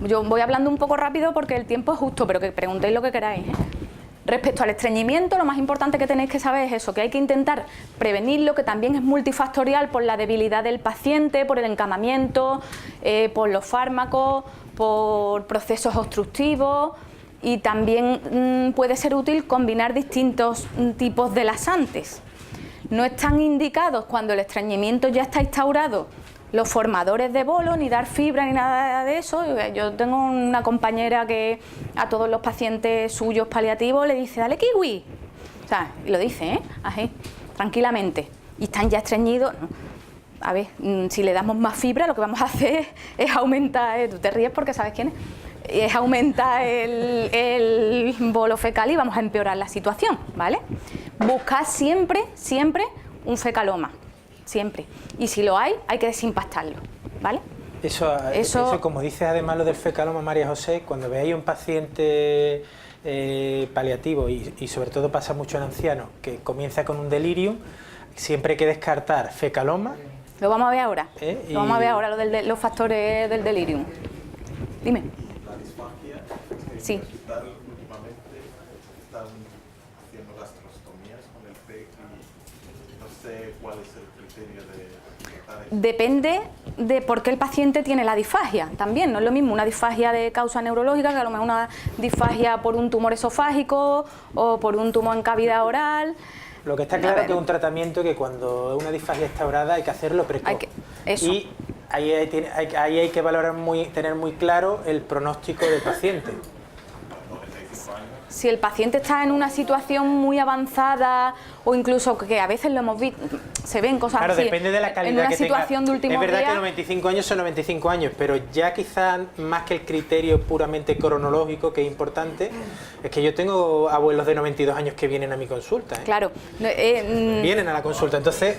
Yo voy hablando un poco rápido porque el tiempo es justo, pero que preguntéis lo que queráis, ¿eh? Respecto al estreñimiento, lo más importante que tenéis que saber es eso, que hay que intentar prevenirlo, que también es multifactorial por la debilidad del paciente, por el encamamiento, por los fármacos, por procesos obstructivos y también puede ser útil combinar distintos tipos de laxantes. No están indicados cuando el estreñimiento ya está instaurado los formadores de bolo, ni dar fibra, ni nada de eso. Yo tengo una compañera que a todos los pacientes suyos paliativos le dice, dale kiwi. O sea, y lo dice, ¿eh? Así, tranquilamente. Y están ya estreñidos. A ver, si le damos más fibra, lo que vamos a hacer es aumentar, tú te ríes porque sabes quién es aumentar el bolo fecal y vamos a empeorar la situación, ¿vale? Buscar siempre un fecaloma. Siempre. Y si lo hay que desimpactarlo, ¿vale? Eso, como dices además lo del fecaloma, María José, cuando veáis un paciente paliativo y sobre todo pasa mucho en ancianos, que comienza con un delirio, siempre hay que descartar fecaloma. Lo vamos a ver ahora. Lo vamos a ver ahora, los factores del delirium. Dime. La disfagia, sí. En el hospital últimamente están haciendo gastrostomías con el PEC y no sé cuál es el criterio de tratar esto. Depende de por qué el paciente tiene la disfagia. También no es lo mismo una disfagia de causa neurológica que a lo mejor una disfagia por un tumor esofágico o por un tumor en cavidad oral. Lo que está claro es que es un tratamiento que cuando una disfagia instaurada hay que hacerlo precoz. Y ahí hay que valorar tener muy claro el pronóstico del paciente. Si el paciente está en una situación muy avanzada o incluso que a veces lo hemos visto, se ven cosas claro, así. Depende de la calidad en una que situación tenga. de último es verdad día, que 95 años son 95 años, pero ya quizás más que el criterio puramente cronológico, que es importante, es que yo tengo abuelos de 92 años que vienen a mi consulta. Claro. Vienen a la consulta, entonces...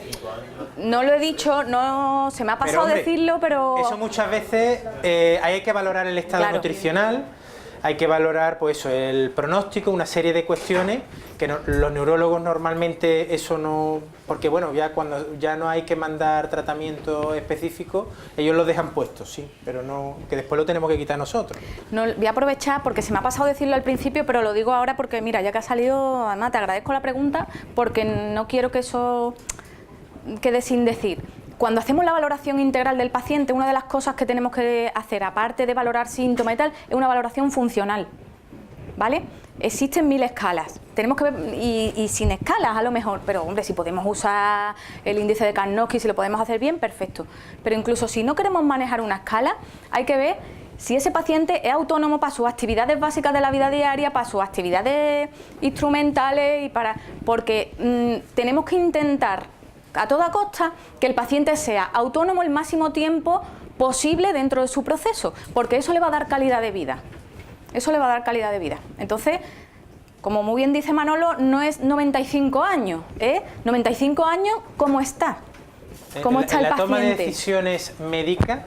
No lo he dicho, no se me ha pasado decirlo, pero... Eso muchas veces hay que valorar el estado nutricional, hay que valorar pues eso, el pronóstico, una serie de cuestiones que los neurólogos normalmente eso no... Porque bueno, ya cuando ya no hay que mandar tratamiento específico, ellos lo dejan puesto, sí, pero no, que después lo tenemos que quitar nosotros. No, voy a aprovechar porque se me ha pasado decirlo al principio, pero lo digo ahora porque mira, ya que ha salido, además te agradezco la pregunta porque no quiero que eso quede sin decir. Cuando hacemos la valoración integral del paciente, una de las cosas que tenemos que hacer, aparte de valorar síntomas y tal, es una valoración funcional, ¿vale? Existen 1000 escalas, tenemos que ver, y sin escalas a lo mejor, pero hombre, si podemos usar el índice de Karnofsky, si lo podemos hacer bien, perfecto. Pero incluso si no queremos manejar una escala, hay que ver si ese paciente es autónomo para sus actividades básicas de la vida diaria, para sus actividades instrumentales, porque tenemos que intentar a toda costa que el paciente sea autónomo el máximo tiempo posible dentro de su proceso, porque eso le va a dar calidad de vida. Eso le va a dar calidad de vida. Entonces, como muy bien dice Manolo, no es 95 años, 95 años, ¿cómo está? ¿Cómo está el paciente? En la toma de decisiones médicas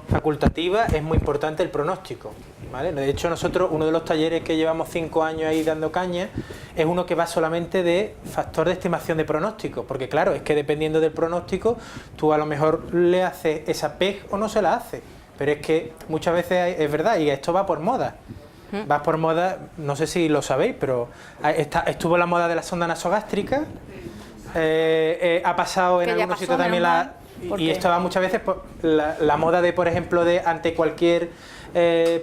facultativas es muy importante el pronóstico, ¿vale? De hecho, nosotros, uno de los talleres que llevamos 5 años ahí dando caña, es uno que va solamente de factor de estimación de pronóstico, porque claro, es que dependiendo del pronóstico, tú a lo mejor le haces esa PEG o no se la haces, pero es que muchas veces es verdad, y esto va por moda. Va por moda, no sé si lo sabéis, pero estuvo la moda de la sonda nasogástrica, ha pasado en algunos sitios también y esto va muchas veces por la moda de, por ejemplo, de ante cualquier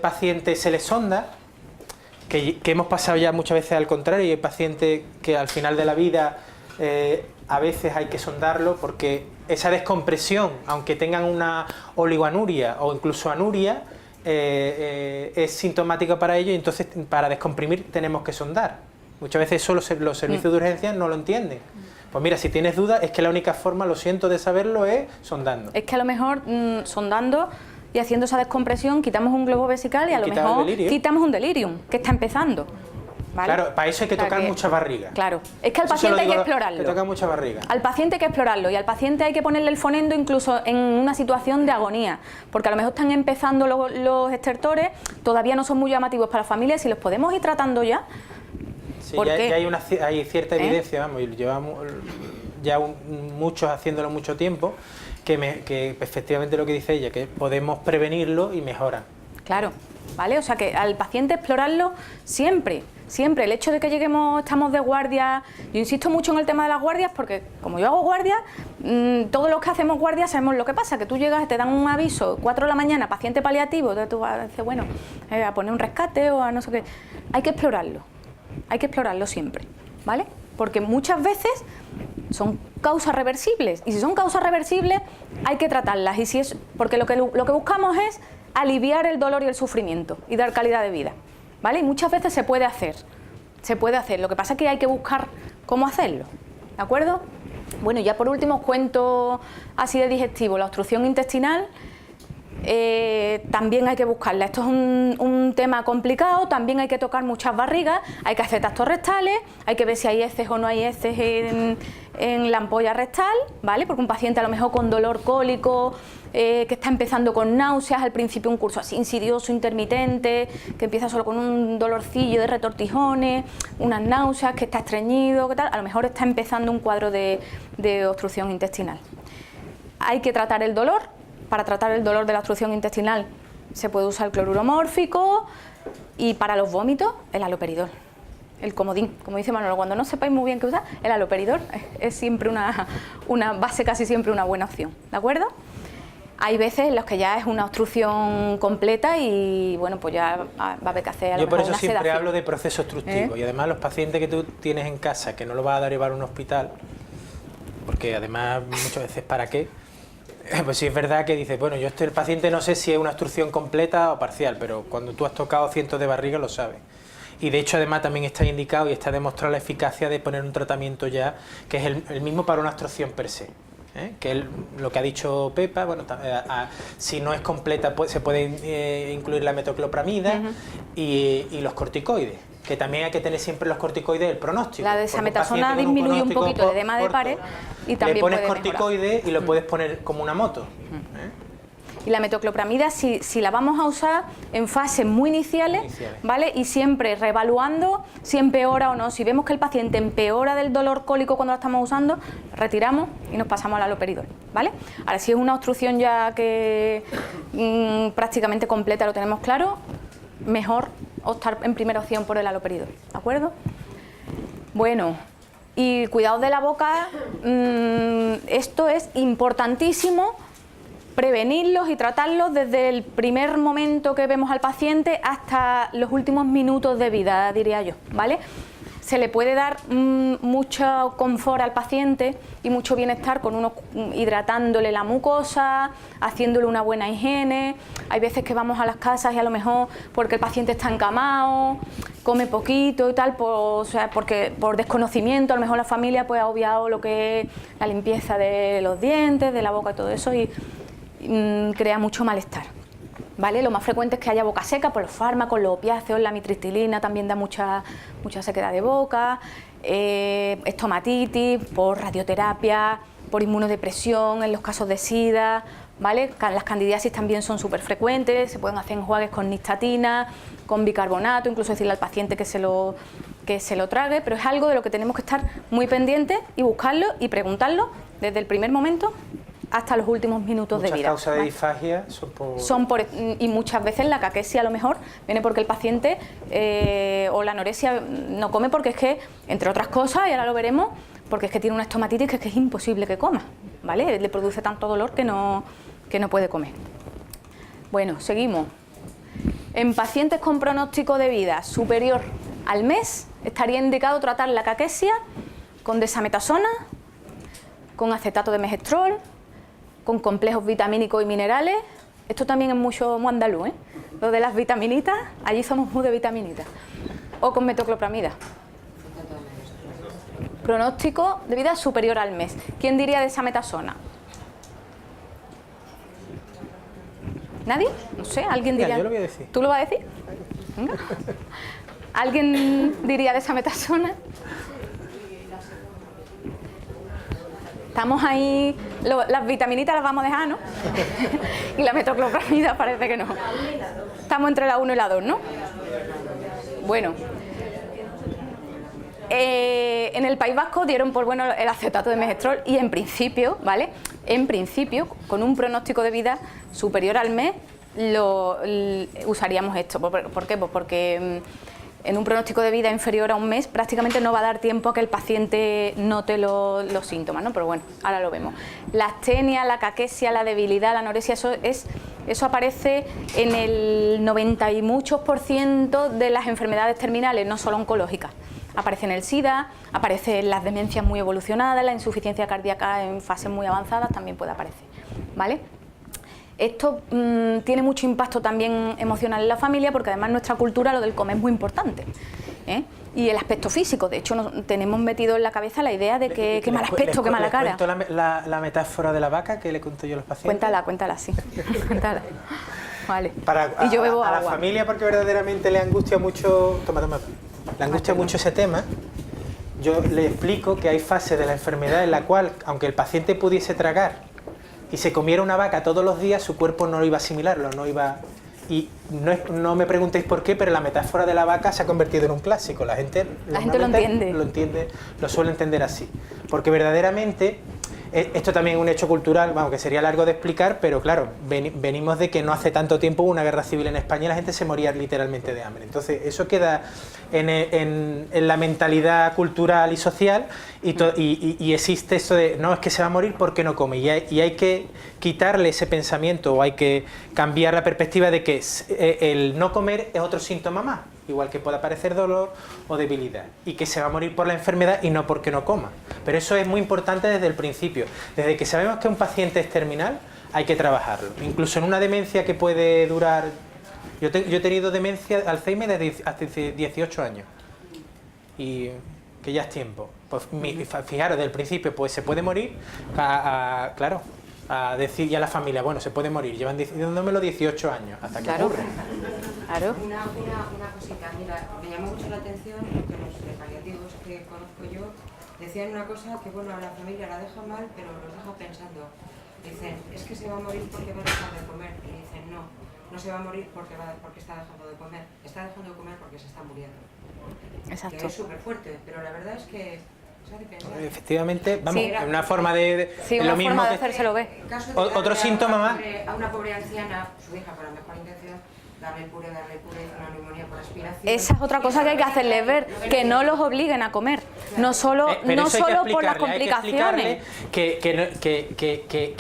paciente se le sonda, que hemos pasado ya muchas veces al contrario, y hay pacientes que al final de la vida a veces hay que sondarlo porque esa descompresión, aunque tengan una oligoanuria o incluso anuria, es sintomática para ello, y entonces para descomprimir tenemos que sondar. Muchas veces eso los servicios de urgencia no lo entienden. Pues mira, si tienes dudas, es que la única forma, lo siento, de saberlo es sondando. Es que a lo mejor sondando y haciendo esa descompresión quitamos un globo vesical y a lo mejor quitamos un delirium que está empezando. ¿Vale? Claro, para eso hay que tocar mucha barriga. Claro, es que al paciente hay que explorarlo. Que toca mucha barriga. Al paciente hay que explorarlo y al paciente hay que ponerle el fonendo incluso en una situación de agonía, porque a lo mejor están empezando los estertores, todavía no son muy llamativos para la familia, si los podemos ir tratando ya. Sí, ya hay cierta evidencia, vamos, y llevamos ya muchos haciéndolo mucho tiempo, que efectivamente lo que dice ella, que podemos prevenirlo y mejoran. Claro, ¿vale? O sea que al paciente explorarlo siempre. Siempre, el hecho de que lleguemos, estamos de guardia, yo insisto mucho en el tema de las guardias porque como yo hago guardia, todos los que hacemos guardia sabemos lo que pasa, que tú llegas, te dan un aviso, 4 de la mañana, paciente paliativo, entonces tú vas a decir, bueno, a poner un rescate o a no sé qué. Hay que explorarlo siempre, ¿vale? Porque muchas veces son causas reversibles y si son causas reversibles hay que tratarlas, y si es porque lo que buscamos es aliviar el dolor y el sufrimiento y dar calidad de vida. ¿Vale? Y muchas veces se puede hacer, lo que pasa es que hay que buscar cómo hacerlo, ¿de acuerdo? Bueno, ya por último os cuento así de digestivo, la obstrucción intestinal, también hay que buscarla, esto es un tema complicado, también hay que tocar muchas barrigas, hay que hacer tactos rectales, hay que ver si hay heces o no hay heces en la ampolla rectal, ¿vale? Porque un paciente a lo mejor con dolor cólico, que está empezando con náuseas, al principio un curso así insidioso, intermitente, que empieza solo con un dolorcillo de retortijones, unas náuseas, que está estreñido, ¿qué tal? A lo mejor está empezando un cuadro de obstrucción intestinal. Hay que tratar el dolor. Para tratar el dolor de la obstrucción intestinal se puede usar el cloruro mórfico, y para los vómitos el haloperidol, el comodín, como dice Manuel, cuando no sepáis muy bien qué usar, el haloperidol es siempre va a ser casi siempre una buena opción, ¿de acuerdo? Hay veces en los que ya es una obstrucción completa y bueno, pues ya va a haber que hacer a lo Yo por mejor eso una siempre sedación. hablo de proceso obstructivo, y además los pacientes que tú tienes en casa, que no lo vas a dar llevar a un hospital, porque además muchas veces ¿para qué? Pues sí es verdad que dices, bueno, el paciente no sé si es una obstrucción completa o parcial, pero cuando tú has tocado cientos de barrigas lo sabes. Y de hecho además también está indicado y está demostrada la eficacia de poner un tratamiento ya que es el mismo para una obstrucción per se. Que es lo que ha dicho Pepa, bueno, si no es completa se puede incluir la metoclopramida y los corticoides, que también hay que tener siempre los corticoides del pronóstico. La desametasona disminuye un poquito el edema de pared y también le pones puede corticoides y lo puedes poner como una moto. Y la metoclopramida, si la vamos a usar en fases muy iniciales, ¿vale? Y siempre reevaluando si empeora o no. Si vemos que el paciente empeora del dolor cólico cuando la estamos usando, retiramos y nos pasamos al haloperidol, ¿vale? Ahora, si es una obstrucción ya que prácticamente completa, lo tenemos claro, mejor optar en primera opción por el haloperidol, ¿de acuerdo? Bueno, y cuidado de la boca, esto es importantísimo, prevenirlos y tratarlos desde el primer momento que vemos al paciente hasta los últimos minutos de vida, diría yo, ¿vale? Se le puede dar mucho confort al paciente y mucho bienestar con hidratándole la mucosa, haciéndole una buena higiene. Hay veces que vamos a las casas y a lo mejor porque el paciente está encamado, come poquito y tal, porque por desconocimiento a lo mejor la familia pues ha obviado lo que es la limpieza de los dientes, de la boca y todo eso, y crea mucho malestar, ¿vale? Lo más frecuente es que haya boca seca por los fármacos, los opiáceos, la mitristilina también da mucha sequedad de boca, estomatitis, por radioterapia, por inmunodepresión en los casos de SIDA, ¿vale? Las candidiasis también son súper frecuentes, se pueden hacer enjuagues con nistatina, con bicarbonato, incluso decirle al paciente que se lo trague, pero es algo de lo que tenemos que estar muy pendientes y buscarlo y preguntarlo desde el primer momento hasta los últimos minutos de vida. Muchas causas de ¿vale? disfagia y muchas veces la caquesia a lo mejor viene porque el paciente o la anorexia no come porque es que, entre otras cosas, y ahora lo veremos, porque es que tiene una estomatitis que es imposible que coma, ¿vale? Le produce tanto dolor que no puede comer. Bueno, seguimos. En pacientes con pronóstico de vida superior al mes estaría indicado tratar la caquesia con desametasona, con acetato de megestrol, con complejos vitamínicos y minerales. Esto también es muy andaluz, ¿eh? Lo de las vitaminitas, allí somos muy de vitaminitas. O con metoclopramida. Pronóstico de vida superior al mes. ¿Quién diría desametasona? ¿Nadie? No sé, ¿alguien diría? Yo lo voy a decir. ¿Tú lo vas a decir? Venga. ¿Alguien diría desametasona? Estamos ahí, las vitaminitas las vamos a dejar, ¿no? Y la metoclopramida parece que no. Estamos entre la 1 y la 2, ¿no? Bueno. En el País Vasco dieron por bueno el acetato de megestrol y en principio, ¿vale? En principio, con un pronóstico de vida superior al mes, usaríamos esto. ¿Por qué? Pues porque en un pronóstico de vida inferior a un mes prácticamente no va a dar tiempo a que el paciente note los síntomas, ¿no? Pero bueno, ahora lo vemos. La astenia, la caquesia, la debilidad, la anorexia, eso aparece en el 90 y muchos % de las enfermedades terminales, no solo oncológicas. Aparece en el SIDA, aparece en las demencias muy evolucionadas, la insuficiencia cardíaca en fases muy avanzadas también puede aparecer, ¿vale? Esto tiene mucho impacto también emocional en la familia porque además en nuestra cultura lo del comer es muy importante, ¿eh? Y el aspecto físico, de hecho tenemos metido en la cabeza la idea de que qué mal aspecto, qué mala cara. ¿Cuento la metáfora de la vaca que le cuento yo a los pacientes? Cuéntala, sí. Cuéntala. Vale. Y yo bebo a la agua. familia, porque verdaderamente le angustia mucho... Toma. Le angustia mucho ese tema. Yo le explico que hay fases de la enfermedad en la cual, aunque el paciente pudiese tragar y se comiera una vaca todos los días, su cuerpo no lo iba a asimilarlo, no iba... Y no me preguntéis por qué, pero la metáfora de la vaca se ha convertido en un clásico. La gente lo entiende, lo suele entender así. Porque verdaderamente, esto también es un hecho cultural, vamos, que sería largo de explicar, pero claro, venimos de que no hace tanto tiempo hubo una guerra civil en España y la gente se moría literalmente de hambre. Entonces, eso queda en la mentalidad cultural y social y existe eso de, no, es que se va a morir porque no come. Y hay que quitarle ese pensamiento o hay que cambiar la perspectiva de que el no comer es otro síntoma más, igual que puede aparecer dolor o debilidad, y que se va a morir por la enfermedad y no porque no coma. Pero eso es muy importante desde el principio. Desde que sabemos que un paciente es terminal, hay que trabajarlo. Incluso en una demencia que puede durar... Yo he tenido demencia, Alzheimer, desde hasta 18 años. Y que ya es tiempo. Pues fijaros, desde el principio, pues se puede morir, claro, a decir ya a la familia, bueno, se puede morir, llevan diciéndomelo 18 años, hasta que ocurre. Claro. Una cosita, mira, me llamó mucho la atención que los paliativos que conozco yo decían una cosa que, bueno, a la familia la deja mal, pero los deja pensando. Dicen, es que se va a morir porque va a dejar de comer. Y dicen, no se va a morir porque está dejando de comer. Está dejando de comer porque se está muriendo. Exacto. Que es súper fuerte, pero la verdad es que se hace pensar. Efectivamente, vamos, Sí. es una forma de Sí, lo una mismo forma de que... hacérselo ver. Otro síntoma más. A una pobre anciana, su hija con la mejor intención, darle puré, una neumonía por aspiración. Esa es otra cosa que hay que hacerles ver, que no los obliguen a comer, no solo por las complicaciones. Que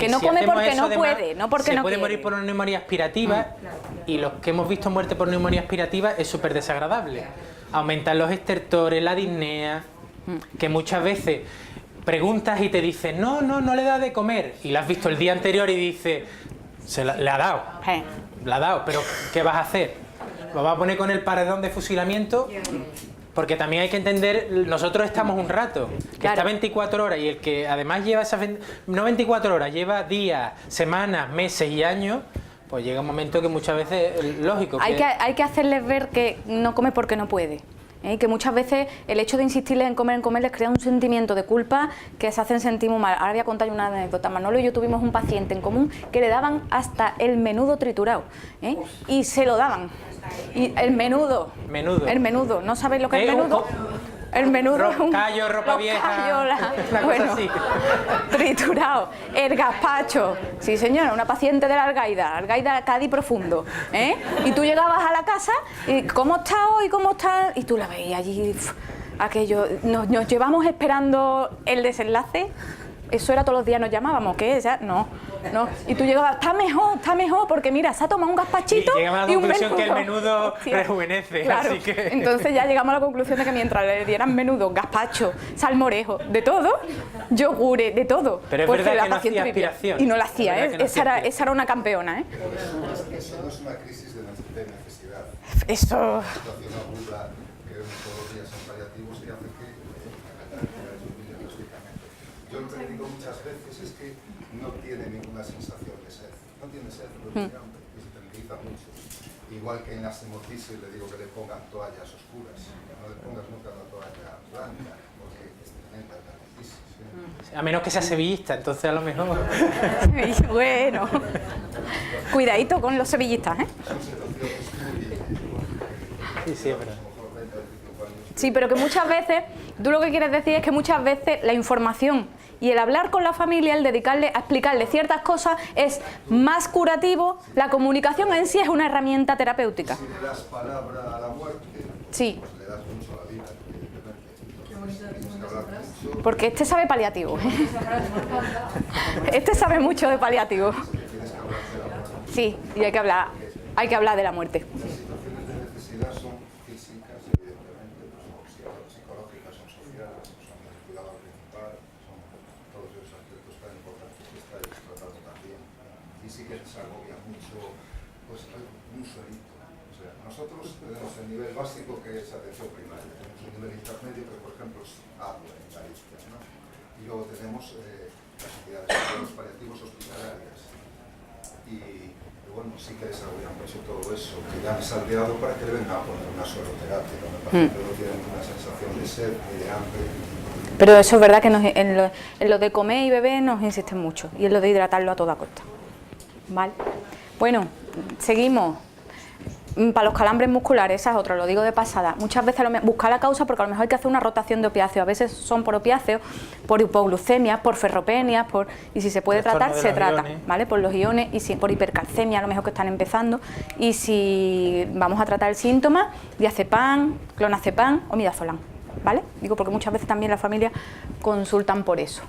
no si come hacemos porque eso, no además, puede, no porque se no puede quiere. morir por una neumonía aspirativa, y los que hemos visto muerte por neumonía aspirativa es súper desagradable. Aumentan los estertores, la disnea, que muchas veces preguntas y te dicen, no le da de comer, y la has visto el día anterior y dices, le ha dado. La ha dado, pero ¿qué vas a hacer? ¿Lo vas a poner con el paredón de fusilamiento? Porque también hay que entender, nosotros estamos un rato, que está 24 horas y el que además lleva esas, no 24 horas, lleva días, semanas, meses y años, pues llega un momento que muchas veces es lógico. Hay que hacerles ver que no come porque no puede. Que muchas veces el hecho de insistirles en comer les crea un sentimiento de culpa que se hacen sentir muy mal. Ahora voy a contar una anécdota. Manolo y yo tuvimos un paciente en común que le daban hasta el menudo triturado, y se lo daban. Y el menudo. El menudo. ¿No sabéis lo que es el menudo? El menudo es un... callo, ropa vieja, una bueno, cosa así. Triturado. El gazpacho. Sí, señora, una paciente de la Algaida Cádiz profundo. Y tú llegabas a la casa y ¿cómo está hoy? ¿Cómo está? Y tú la veías allí, aquello. Nos llevamos esperando el desenlace. Eso era todos los días, nos llamábamos. ¿Qué es? Ya no. ¿no? Y tú llegabas, está mejor, porque mira, se ha tomado un gazpachito y llegamos a la y un conclusión que el menudo. menudo Sí, rejuvenece, claro. así que... Entonces ya llegamos a la conclusión de que mientras le dieran menudo, gazpacho, salmorejo, de todo, yogures, de todo, Pero es pues verdad la que no paciente hacía vivía. aspiración. Y no la hacía, Es verdad ¿eh? que no hacía Esa era una campeona, ¿eh? Eso no es una crisis de necesidad. Eso... Una situación aguda que vemos todos los días en paliativos que hace que yo lo que le digo muchas veces es que no tiene ninguna sensación de sed. No tiene sed, no tiene hambre, y se tranquiliza mucho. Igual que en las hemotisis le digo que le pongan toallas oscuras. No le pongas nunca una toalla blanca, porque es tremenda la hemotisis. A menos que sea sevillista, entonces a lo mejor... Y bueno, cuidadito con los sevillistas, ¿eh? Sí, sí, es verdad. Sí, pero que muchas veces, tú lo que quieres decir es que muchas veces la información y el hablar con la familia, el dedicarle a explicarle ciertas cosas es más curativo, la comunicación en sí es una herramienta terapéutica. Si le das palabra a la muerte, Sí. pues le das mucho a la vida, evidentemente. Entonces, tienes que hablar mucho. Porque este sabe paliativo. Este sabe mucho de paliativo. Sí, y hay que hablar de la muerte. Las situaciones de necesidad son físicas, evidentemente, son psicológicas, son sociales, son el cuidado principal, son todos esos aspectos tan importantes que estáis tratando también. Y sí que se agobia mucho, pues un suelito. O sea, nosotros tenemos el nivel básico que es atención primaria, tenemos un nivel intermedio que, por ejemplo, es agua en Galicia, ¿no? Y luego tenemos las unidades de cuidados paliativos hospitalarias. Y bueno, sí que les agobia mucho todo eso, que ya han salteado para que le vengan a poner una soloterapia, donde el paciente no tiene ninguna sensación de sed ni de hambre. Pero eso es verdad que en lo de comer y beber nos insisten mucho y en lo de hidratarlo a toda costa. ¿Vale? Bueno, seguimos. Para los calambres musculares, esa es otra, lo digo de pasada. Muchas veces buscar la causa porque a lo mejor hay que hacer una rotación de opiáceos. A veces son por opiáceos, por hipoglucemias, por ferropenias, y si se puede tratar, se trata, ¿vale? Por los iones y si, por hipercalcemia, a lo mejor que están empezando. Y si vamos a tratar el síntoma, diazepam, clonazepam o midazolam, ¿vale? Digo porque muchas veces también las familias consultan por eso.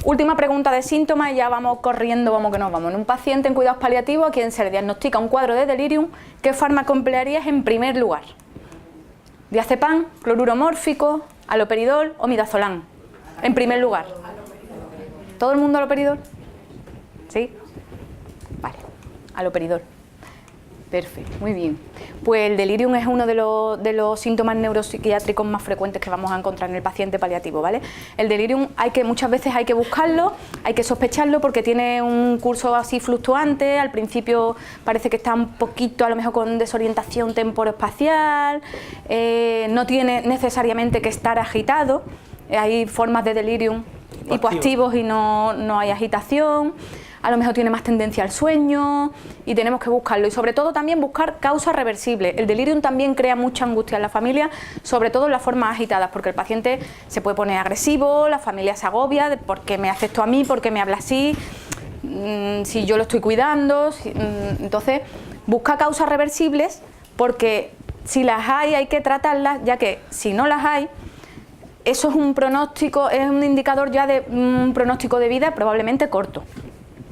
Última pregunta de síntomas y ya vamos corriendo, vamos que nos vamos. En un paciente en cuidados paliativos a quien se le diagnostica un cuadro de delirium, ¿qué fármaco emplearías en primer lugar? Diazepam, cloruro mórfico, haloperidol o midazolam. En primer lugar. ¿Todo el mundo haloperidol? ¿Sí? Vale, haloperidol. Perfecto, muy bien. Pues el delirium es uno de los síntomas neuropsiquiátricos más frecuentes que vamos a encontrar en el paciente paliativo, ¿vale? El delirium muchas veces hay que buscarlo, hay que sospecharlo porque tiene un curso así fluctuante, al principio parece que está un poquito a lo mejor con desorientación temporoespacial, no tiene necesariamente que estar agitado, hay formas de delirium hipoactivos y no hay agitación. A lo mejor tiene más tendencia al sueño y tenemos que buscarlo. Y sobre todo también buscar causas reversibles. El delirium también crea mucha angustia en la familia, sobre todo en las formas agitadas, porque el paciente se puede poner agresivo, la familia se agobia, de por qué me hace esto a mí, por qué me habla así, si yo lo estoy cuidando. Entonces, busca causas reversibles porque si las hay que tratarlas, ya que si no las hay, eso es un pronóstico, es un indicador ya de un pronóstico de vida probablemente corto.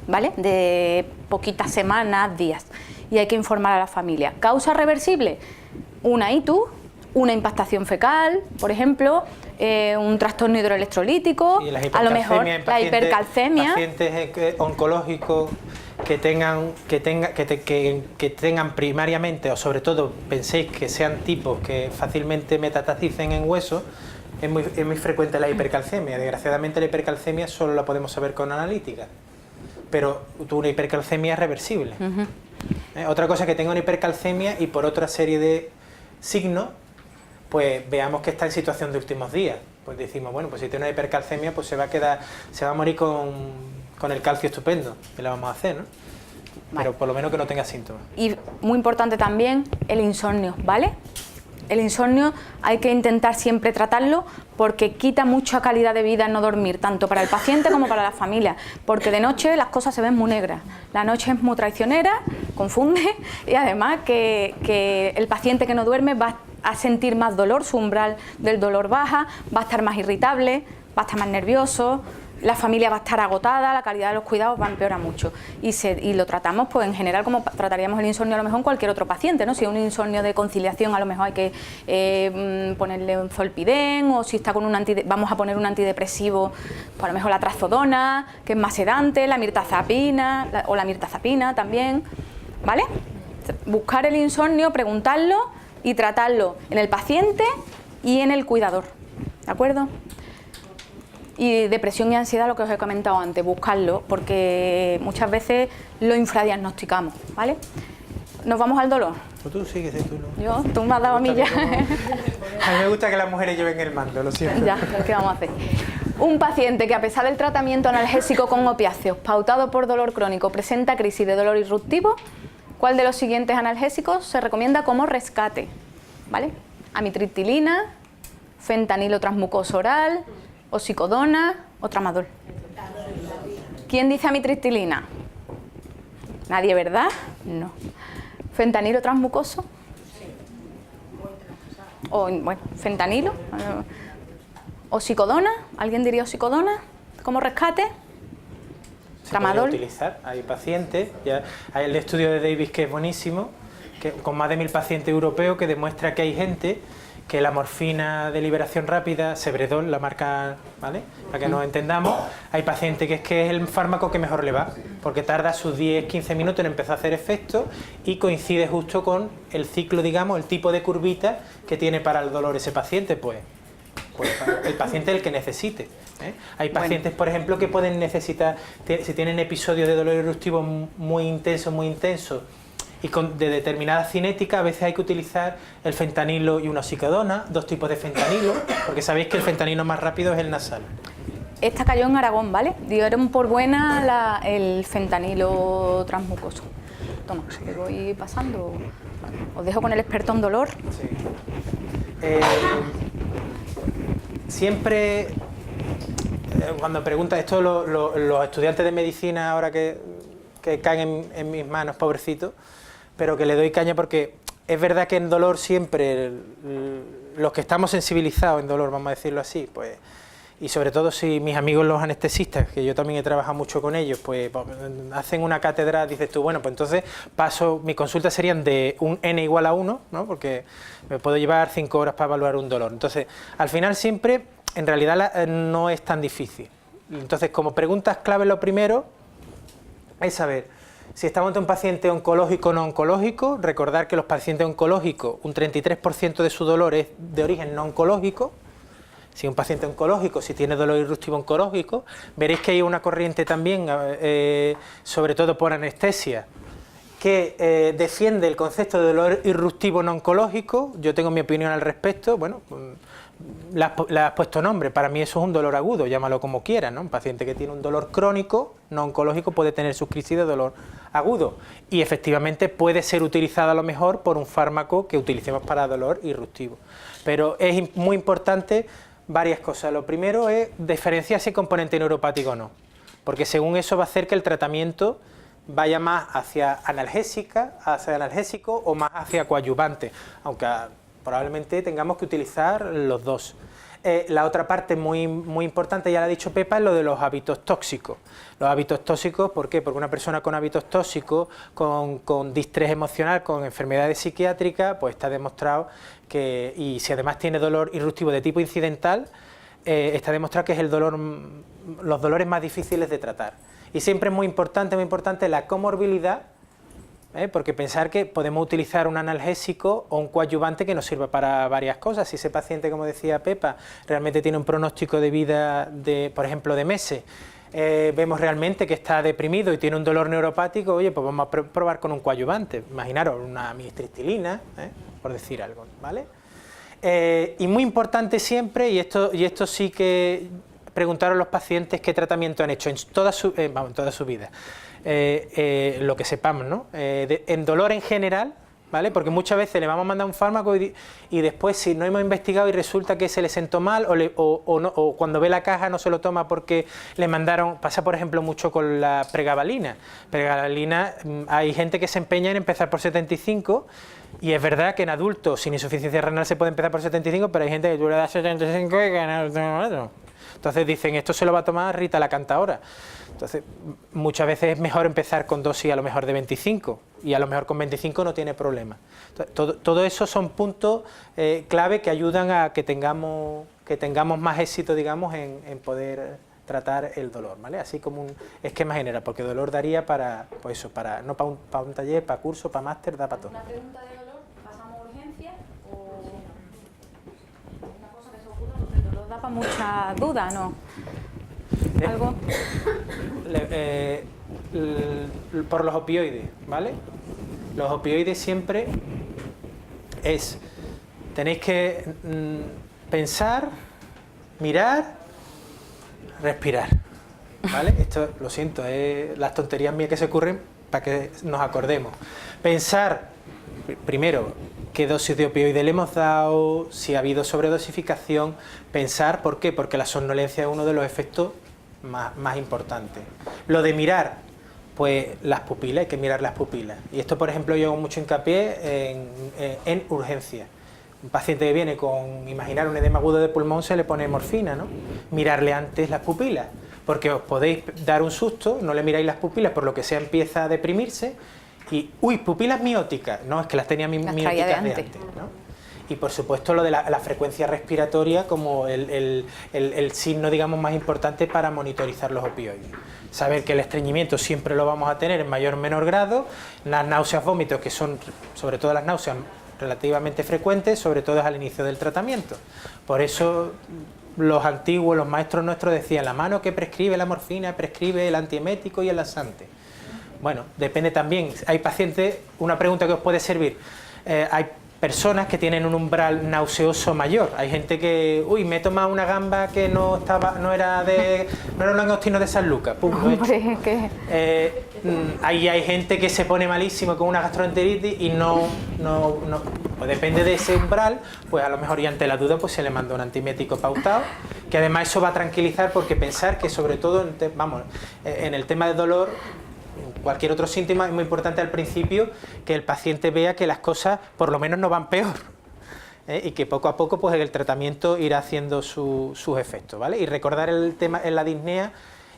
¿Vale? De poquitas semanas, días. Y hay que informar a la familia. ¿Causa reversible? Una ITU, una impactación fecal, por ejemplo, un trastorno hidroelectrolítico, a lo mejor la hipercalcemia. Pacientes oncológicos que tengan primariamente, o sobre todo penséis que sean tipos que fácilmente metastaticen en hueso, es muy frecuente la hipercalcemia. Desgraciadamente la hipercalcemia solo la podemos saber con analítica. Pero una hipercalcemia es reversible. Otra cosa es que tenga una hipercalcemia y por otra serie de signos, pues veamos que está en situación de últimos días. Pues decimos, bueno, pues si tiene una hipercalcemia, pues se va a morir con el calcio estupendo. ¿Qué le vamos a hacer, no? Vale. Pero por lo menos que no tenga síntomas. Y muy importante también el insomnio, ¿vale? El insomnio hay que intentar siempre tratarlo porque quita mucha calidad de vida no dormir, tanto para el paciente como para la familia, porque de noche las cosas se ven muy negras, la noche es muy traicionera, confunde, y además que el paciente que no duerme va a sentir más dolor, su umbral del dolor baja, va a estar más irritable, va a estar más nervioso, la familia va a estar agotada, la calidad de los cuidados va a empeorar mucho. Y lo tratamos pues en general como trataríamos el insomnio a lo mejor en cualquier otro paciente, ¿no? Si es un insomnio de conciliación, a lo mejor hay que ponerle un zolpidem, o si está con vamos a poner un antidepresivo, pues a lo mejor la trazodona, que es más sedante, la mirtazapina o la mirtazapina también, ¿vale? Buscar el insomnio, preguntarlo y tratarlo en el paciente y en el cuidador, ¿de acuerdo? Y depresión y ansiedad, lo que os he comentado antes, buscarlo, porque muchas veces lo infradiagnosticamos, ¿vale? Nos vamos al dolor. Pues tú sigues, tú no. Tú me has dado a mí ya. A mí me gusta que las mujeres lleven el mando, lo siento. Ya, ¿qué vamos a hacer? Un paciente que a pesar del tratamiento analgésico con opiáceos pautado por dolor crónico presenta crisis de dolor irruptivo, ¿cuál de los siguientes analgésicos se recomienda como rescate? ¿Vale? Amitriptilina, fentanilo transmucoso oral, oxicodona o tramadol. ¿Quién dice amitriptilina? Nadie, ¿verdad? No. ¿Fentanilo transmucoso? O, bueno, fentanilo. ¿Oxicodona? ¿Alguien diría oxicodona como rescate? ¿Tramadol? Se puede utilizar. Hay pacientes, ya hay el estudio de Davis que es buenísimo, que con más de 1000 pacientes europeos, que demuestra que hay gente que la morfina de liberación rápida, Sebredol, la marca, ¿vale? Para que nos entendamos, hay pacientes que es el fármaco que mejor le va, porque tarda sus 10-15 minutos en empezar a hacer efecto y coincide justo con el ciclo, digamos, el tipo de curvita que tiene para el dolor ese paciente, pues el paciente es el que necesite. Hay pacientes, por ejemplo, que pueden necesitar, si tienen episodios de dolor irruptivo muy intensos, y de determinada cinética, a veces hay que utilizar el fentanilo y una oxicodona, 2 tipos de fentanilo, porque sabéis que el fentanilo más rápido es el nasal. Esta cayó en Aragón, ¿vale? Dieron por buena el fentanilo transmucoso. Toma, que voy pasando. Os dejo con el experto en dolor. Sí. Siempre, cuando preguntan esto los estudiantes de medicina, ahora que caen en mis manos, pobrecitos, pero que le doy caña porque es verdad que en dolor siempre, los que estamos sensibilizados en dolor, vamos a decirlo así, pues, y sobre todo si mis amigos los anestesistas, que yo también he trabajado mucho con ellos, pues hacen una cátedra, dices tú, bueno, pues entonces mis consultas serían de un n igual a 1, ¿no? Porque me puedo llevar 5 horas para evaluar un dolor. Entonces, al final siempre, en realidad no es tan difícil. Entonces, como preguntas clave, lo primero es saber si estamos ante un paciente oncológico o no oncológico. Recordar que los pacientes oncológicos, un 33% de su dolor es de origen no oncológico. Si un paciente oncológico, si tiene dolor irruptivo oncológico, veréis que hay una corriente también, sobre todo por anestesia, que defiende el concepto de dolor irruptivo no oncológico. Yo tengo mi opinión al respecto. Bueno, le has puesto nombre, para mí eso es un dolor agudo, llámalo como quieras, ¿no? Un paciente que tiene un dolor crónico, no oncológico, puede tener sus crisis de dolor agudo y efectivamente puede ser utilizado a lo mejor por un fármaco que utilicemos para dolor irruptivo. Pero es muy importante varias cosas. Lo primero es diferenciar si es componente neuropático o no, porque según eso va a hacer que el tratamiento vaya más hacia analgésico o más hacia coadyuvante, aunque probablemente tengamos que utilizar los dos. La otra parte muy importante, ya lo ha dicho Pepa, es lo de los hábitos tóxicos. Los hábitos tóxicos, ¿por qué? Porque una persona con hábitos tóxicos, con distrés emocional, con enfermedades psiquiátricas, pues está demostrado que, y si además tiene dolor irruptivo de tipo incidental, está demostrado que es los dolores más difíciles de tratar. Y siempre es muy importante la comorbilidad, porque pensar que podemos utilizar un analgésico o un coadyuvante que nos sirva para varias cosas. Si ese paciente, como decía Pepa, realmente tiene un pronóstico de vida, por ejemplo, de meses, vemos realmente que está deprimido y tiene un dolor neuropático, oye, pues vamos a probar con un coadyuvante. Imaginaros una amitriptilina, por decir algo, ¿vale? Y muy importante siempre, y esto sí que preguntaron a los pacientes qué tratamiento han hecho en toda su vida. Lo que sepamos, ¿no? En dolor en general, ¿vale? Porque muchas veces le vamos a mandar un fármaco y después, si no hemos investigado y resulta que se le sentó mal o cuando ve la caja no se lo toma porque le mandaron, pasa por ejemplo mucho con la pregabalina. Pregabalina, hay gente que se empeña en empezar por 75 y es verdad que en adultos sin insuficiencia renal se puede empezar por 75, pero hay gente que tú le das 75 y que no. Entonces dicen, esto se lo va a tomar Rita la cantadora. Entonces, muchas veces es mejor empezar con dosis a lo mejor de 25 y a lo mejor con 25 no tiene problema. Entonces, todo eso son puntos clave que ayudan a que tengamos más éxito, digamos, en poder tratar el dolor, ¿vale? Así como un esquema general, porque dolor daría para, pues eso, no para un taller, para curso, para máster, da para todo. ¿Una pregunta de dolor? ¿Pasamos a urgencia? ¿O una cosa que se ocurra? Porque el dolor da para mucha duda, ¿no? ¿Algo? Por los opioides, ¿vale? Los opioides siempre tenéis que pensar, mirar, respirar, ¿vale? Esto, lo siento, es las tonterías mías que se ocurren para que nos acordemos. Pensar, primero, qué dosis de opioide le hemos dado, si ha habido sobredosificación. Pensar, ¿por qué? Porque la somnolencia es uno de los efectos más importantes. Lo de mirar, pues las pupilas, hay que mirar las pupilas. Y esto, por ejemplo, yo hago mucho hincapié en urgencia. Un paciente que viene con, imaginar un edema agudo de pulmón, se le pone morfina, ¿no? Mirarle antes las pupilas, porque os podéis dar un susto, no le miráis las pupilas, por lo que sea empieza a deprimirse, y, uy, pupilas mióticas, no, es que las tenía mióticas de antes, ¿no? Y por supuesto lo de la frecuencia respiratoria como el signo, digamos, más importante para monitorizar los opioides. Saber que el estreñimiento siempre lo vamos a tener en mayor o menor grado, las náuseas, vómitos, que son sobre todo las náuseas relativamente frecuentes, sobre todo es al inicio del tratamiento. Por eso los antiguos, los maestros nuestros decían, la mano que prescribe la morfina prescribe el antiemético y el laxante. Bueno, depende también, hay pacientes, una pregunta que os puede servir, hay personas que tienen un umbral nauseoso mayor. Hay gente que, uy, me he tomado una gamba que no era un langostino de San Lucas. Pum, Hombre, ahí hay gente que se pone malísimo con una gastroenteritis y pues depende de ese umbral, pues a lo mejor y ante la duda pues se le manda un antiemiético pautado, que además eso va a tranquilizar, porque pensar que sobre todo en el tema de dolor, cualquier otro síntoma, es muy importante al principio que el paciente vea que las cosas por lo menos no van peor, y que poco a poco pues el tratamiento irá haciendo sus efectos, ¿vale? Y recordar el tema en la disnea,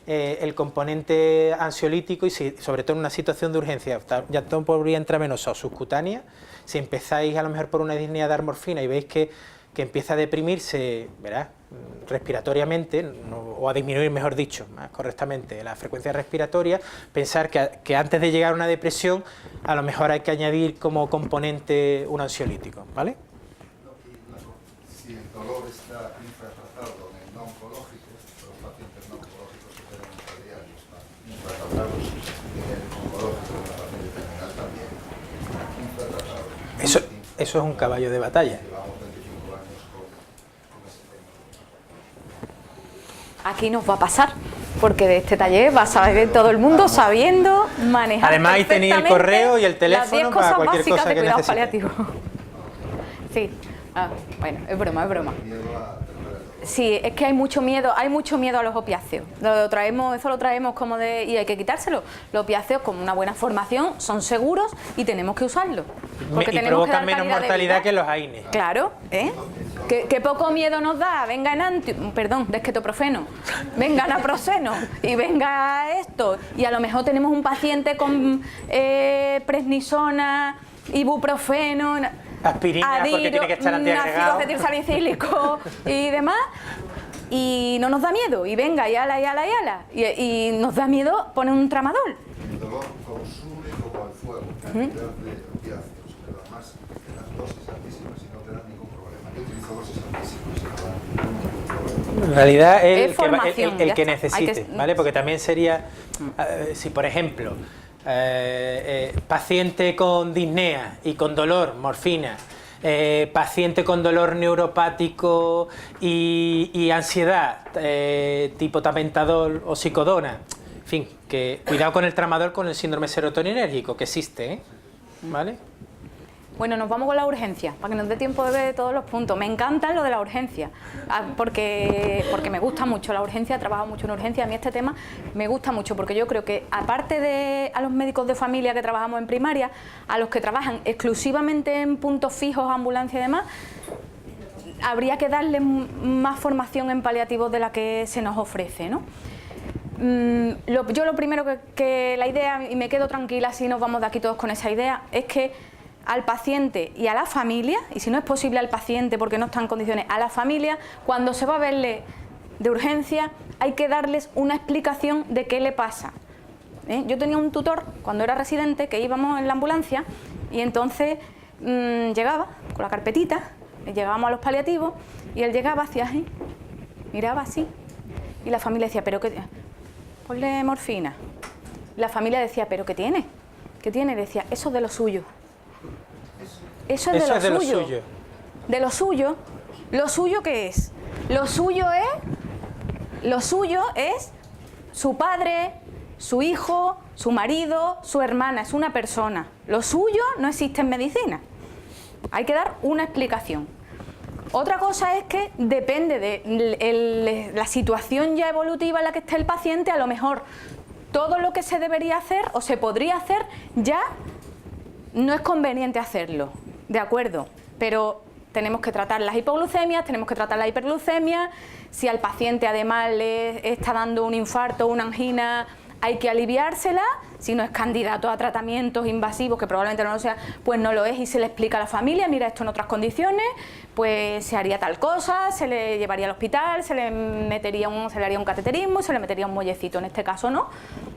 el componente ansiolítico, y sobre todo en una situación de urgencia, ya todo por vía intravenosa o subcutánea, si empezáis a lo mejor por una disnea de dar morfina y veis que empieza a deprimirse, verás, respiratoriamente, o a disminuir, mejor dicho, más correctamente, la frecuencia respiratoria, pensar que antes de llegar a una depresión, a lo mejor hay que añadir como componente un ansiolítico, ¿vale? Si el dolor está infratratado en el no oncológico, los pacientes no oncológicos se pueden enfermar y están infratratados en el oncológico, en la paciente terminal también, están infratratados. Eso es un caballo de batalla. Aquí nos va a pasar, porque de este taller va a saber todo el mundo sabiendo manejar. Además ahí tenéis el correo y el teléfono las 10 para cosas cualquier básicas cosa de que cuidado necesitéis. paliativo. Sí, bueno, es broma, es broma. Sí, es que hay mucho miedo a los opiáceos. Eso lo traemos como y hay que quitárselo. Los opiáceos, con una buena formación, son seguros y tenemos que usarlos. Y provocan menos mortalidad que los AINES. Claro, ¿eh? ¿Qué poco miedo nos da? Venga desquetoprofeno, venga naproxeno y venga esto. Y a lo mejor tenemos un paciente con prednisona, ibuprofeno, aspirina, porque tiene que estar antiagregado, ácido acetilsalicílico y demás, y no nos da miedo, y venga, y ala, y nos da miedo poner un tramadol. El dolor consume como al fuego, cantidad de opiáceos, pero además las dosis altísimas y no te dan ningún problema. Yo utilizo dosis altísimas y no dan ningún problema. En realidad Es es formación, el ya que está. necesite, ¿vale? Porque también sería, si por ejemplo, paciente con disnea y con dolor, morfina, paciente con dolor neuropático y ansiedad, tipo tapentadol o psicodona, en fin, que cuidado con el tramadol, con el síndrome serotoninérgico, que existe, ¿vale? Bueno, nos vamos con la urgencia, para que nos dé tiempo de ver todos los puntos. Me encanta lo de la urgencia, porque me gusta mucho la urgencia, he trabajado mucho en urgencia, a mí este tema me gusta mucho, porque yo creo que aparte de a los médicos de familia que trabajamos en primaria, a los que trabajan exclusivamente en puntos fijos, ambulancia y demás, habría que darle más formación en paliativos de la que se nos ofrece, ¿no? Yo lo primero que la idea, y me quedo tranquila si nos vamos de aquí todos con esa idea, es que al paciente y a la familia, y si no es posible al paciente porque no está en condiciones, a la familia, cuando se va a verle de urgencia, hay que darles una explicación de qué le pasa. Yo tenía un tutor cuando era residente que íbamos en la ambulancia y entonces llegaba con la carpetita, llegábamos a los paliativos y él llegaba hacia así, miraba así y la familia decía, ¿pero qué? Ponle morfina. La familia decía, ¿pero qué tiene? ¿Qué tiene? Decía, eso es de lo suyo. Eso es de lo suyo. De lo suyo. ¿Lo suyo qué es? Lo suyo es su padre, su hijo, su marido, su hermana, es una persona. Lo suyo no existe en medicina. Hay que dar una explicación. Otra cosa es que depende de la situación ya evolutiva en la que esté el paciente, a lo mejor todo lo que se debería hacer o se podría hacer ya no es conveniente hacerlo, ¿de acuerdo? Pero tenemos que tratar las hipoglucemias, tenemos que tratar la hiperglucemia, si al paciente además le está dando un infarto o una angina, hay que aliviársela, si no es candidato a tratamientos invasivos, que probablemente no lo sea, pues no lo es y se le explica a la familia, mira, esto en otras condiciones, pues se haría tal cosa, se le llevaría al hospital, se le haría un cateterismo, se le metería un mollecito, en este caso no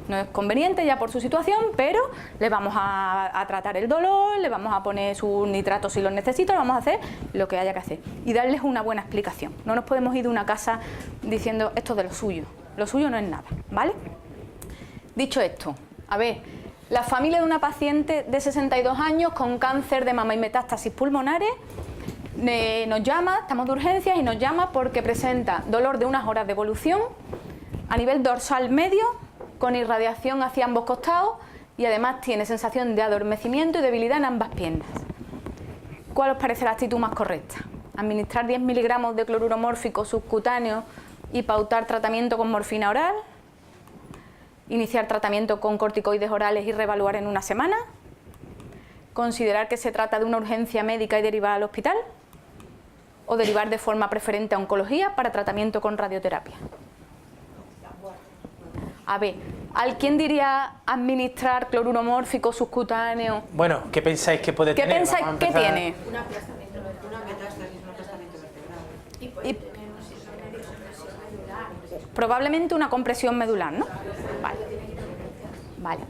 es conveniente ya por su situación, pero le vamos a tratar el dolor, le vamos a poner sus nitratos si los necesita, le vamos a hacer lo que haya que hacer y darles una buena explicación. No nos podemos ir de una casa diciendo esto de lo suyo no es nada, ¿vale? Dicho esto, a ver, la familia de una paciente de 62 años con cáncer de mama y metástasis pulmonares nos llama, estamos de urgencias y nos llama porque presenta dolor de unas horas de evolución a nivel dorsal medio con irradiación hacia ambos costados y además tiene sensación de adormecimiento y debilidad en ambas piernas. ¿Cuál os parece la actitud más correcta? ¿Administrar 10 miligramos de cloruro mórfico subcutáneo y pautar tratamiento con morfina oral? ¿Iniciar tratamiento con corticoides orales y reevaluar en una semana? ¿Considerar que se trata de una urgencia médica y derivar al hospital? ¿O derivar de forma preferente a oncología para tratamiento con radioterapia? A ver, ¿quién diría administrar cloruro mórfico subcutáneo? Bueno, ¿qué pensáis que puede tener? ¿Qué pensáis que tiene? Una metástasis, un aplastamiento vertebral. Probablemente una compresión medular, ¿no? Vale.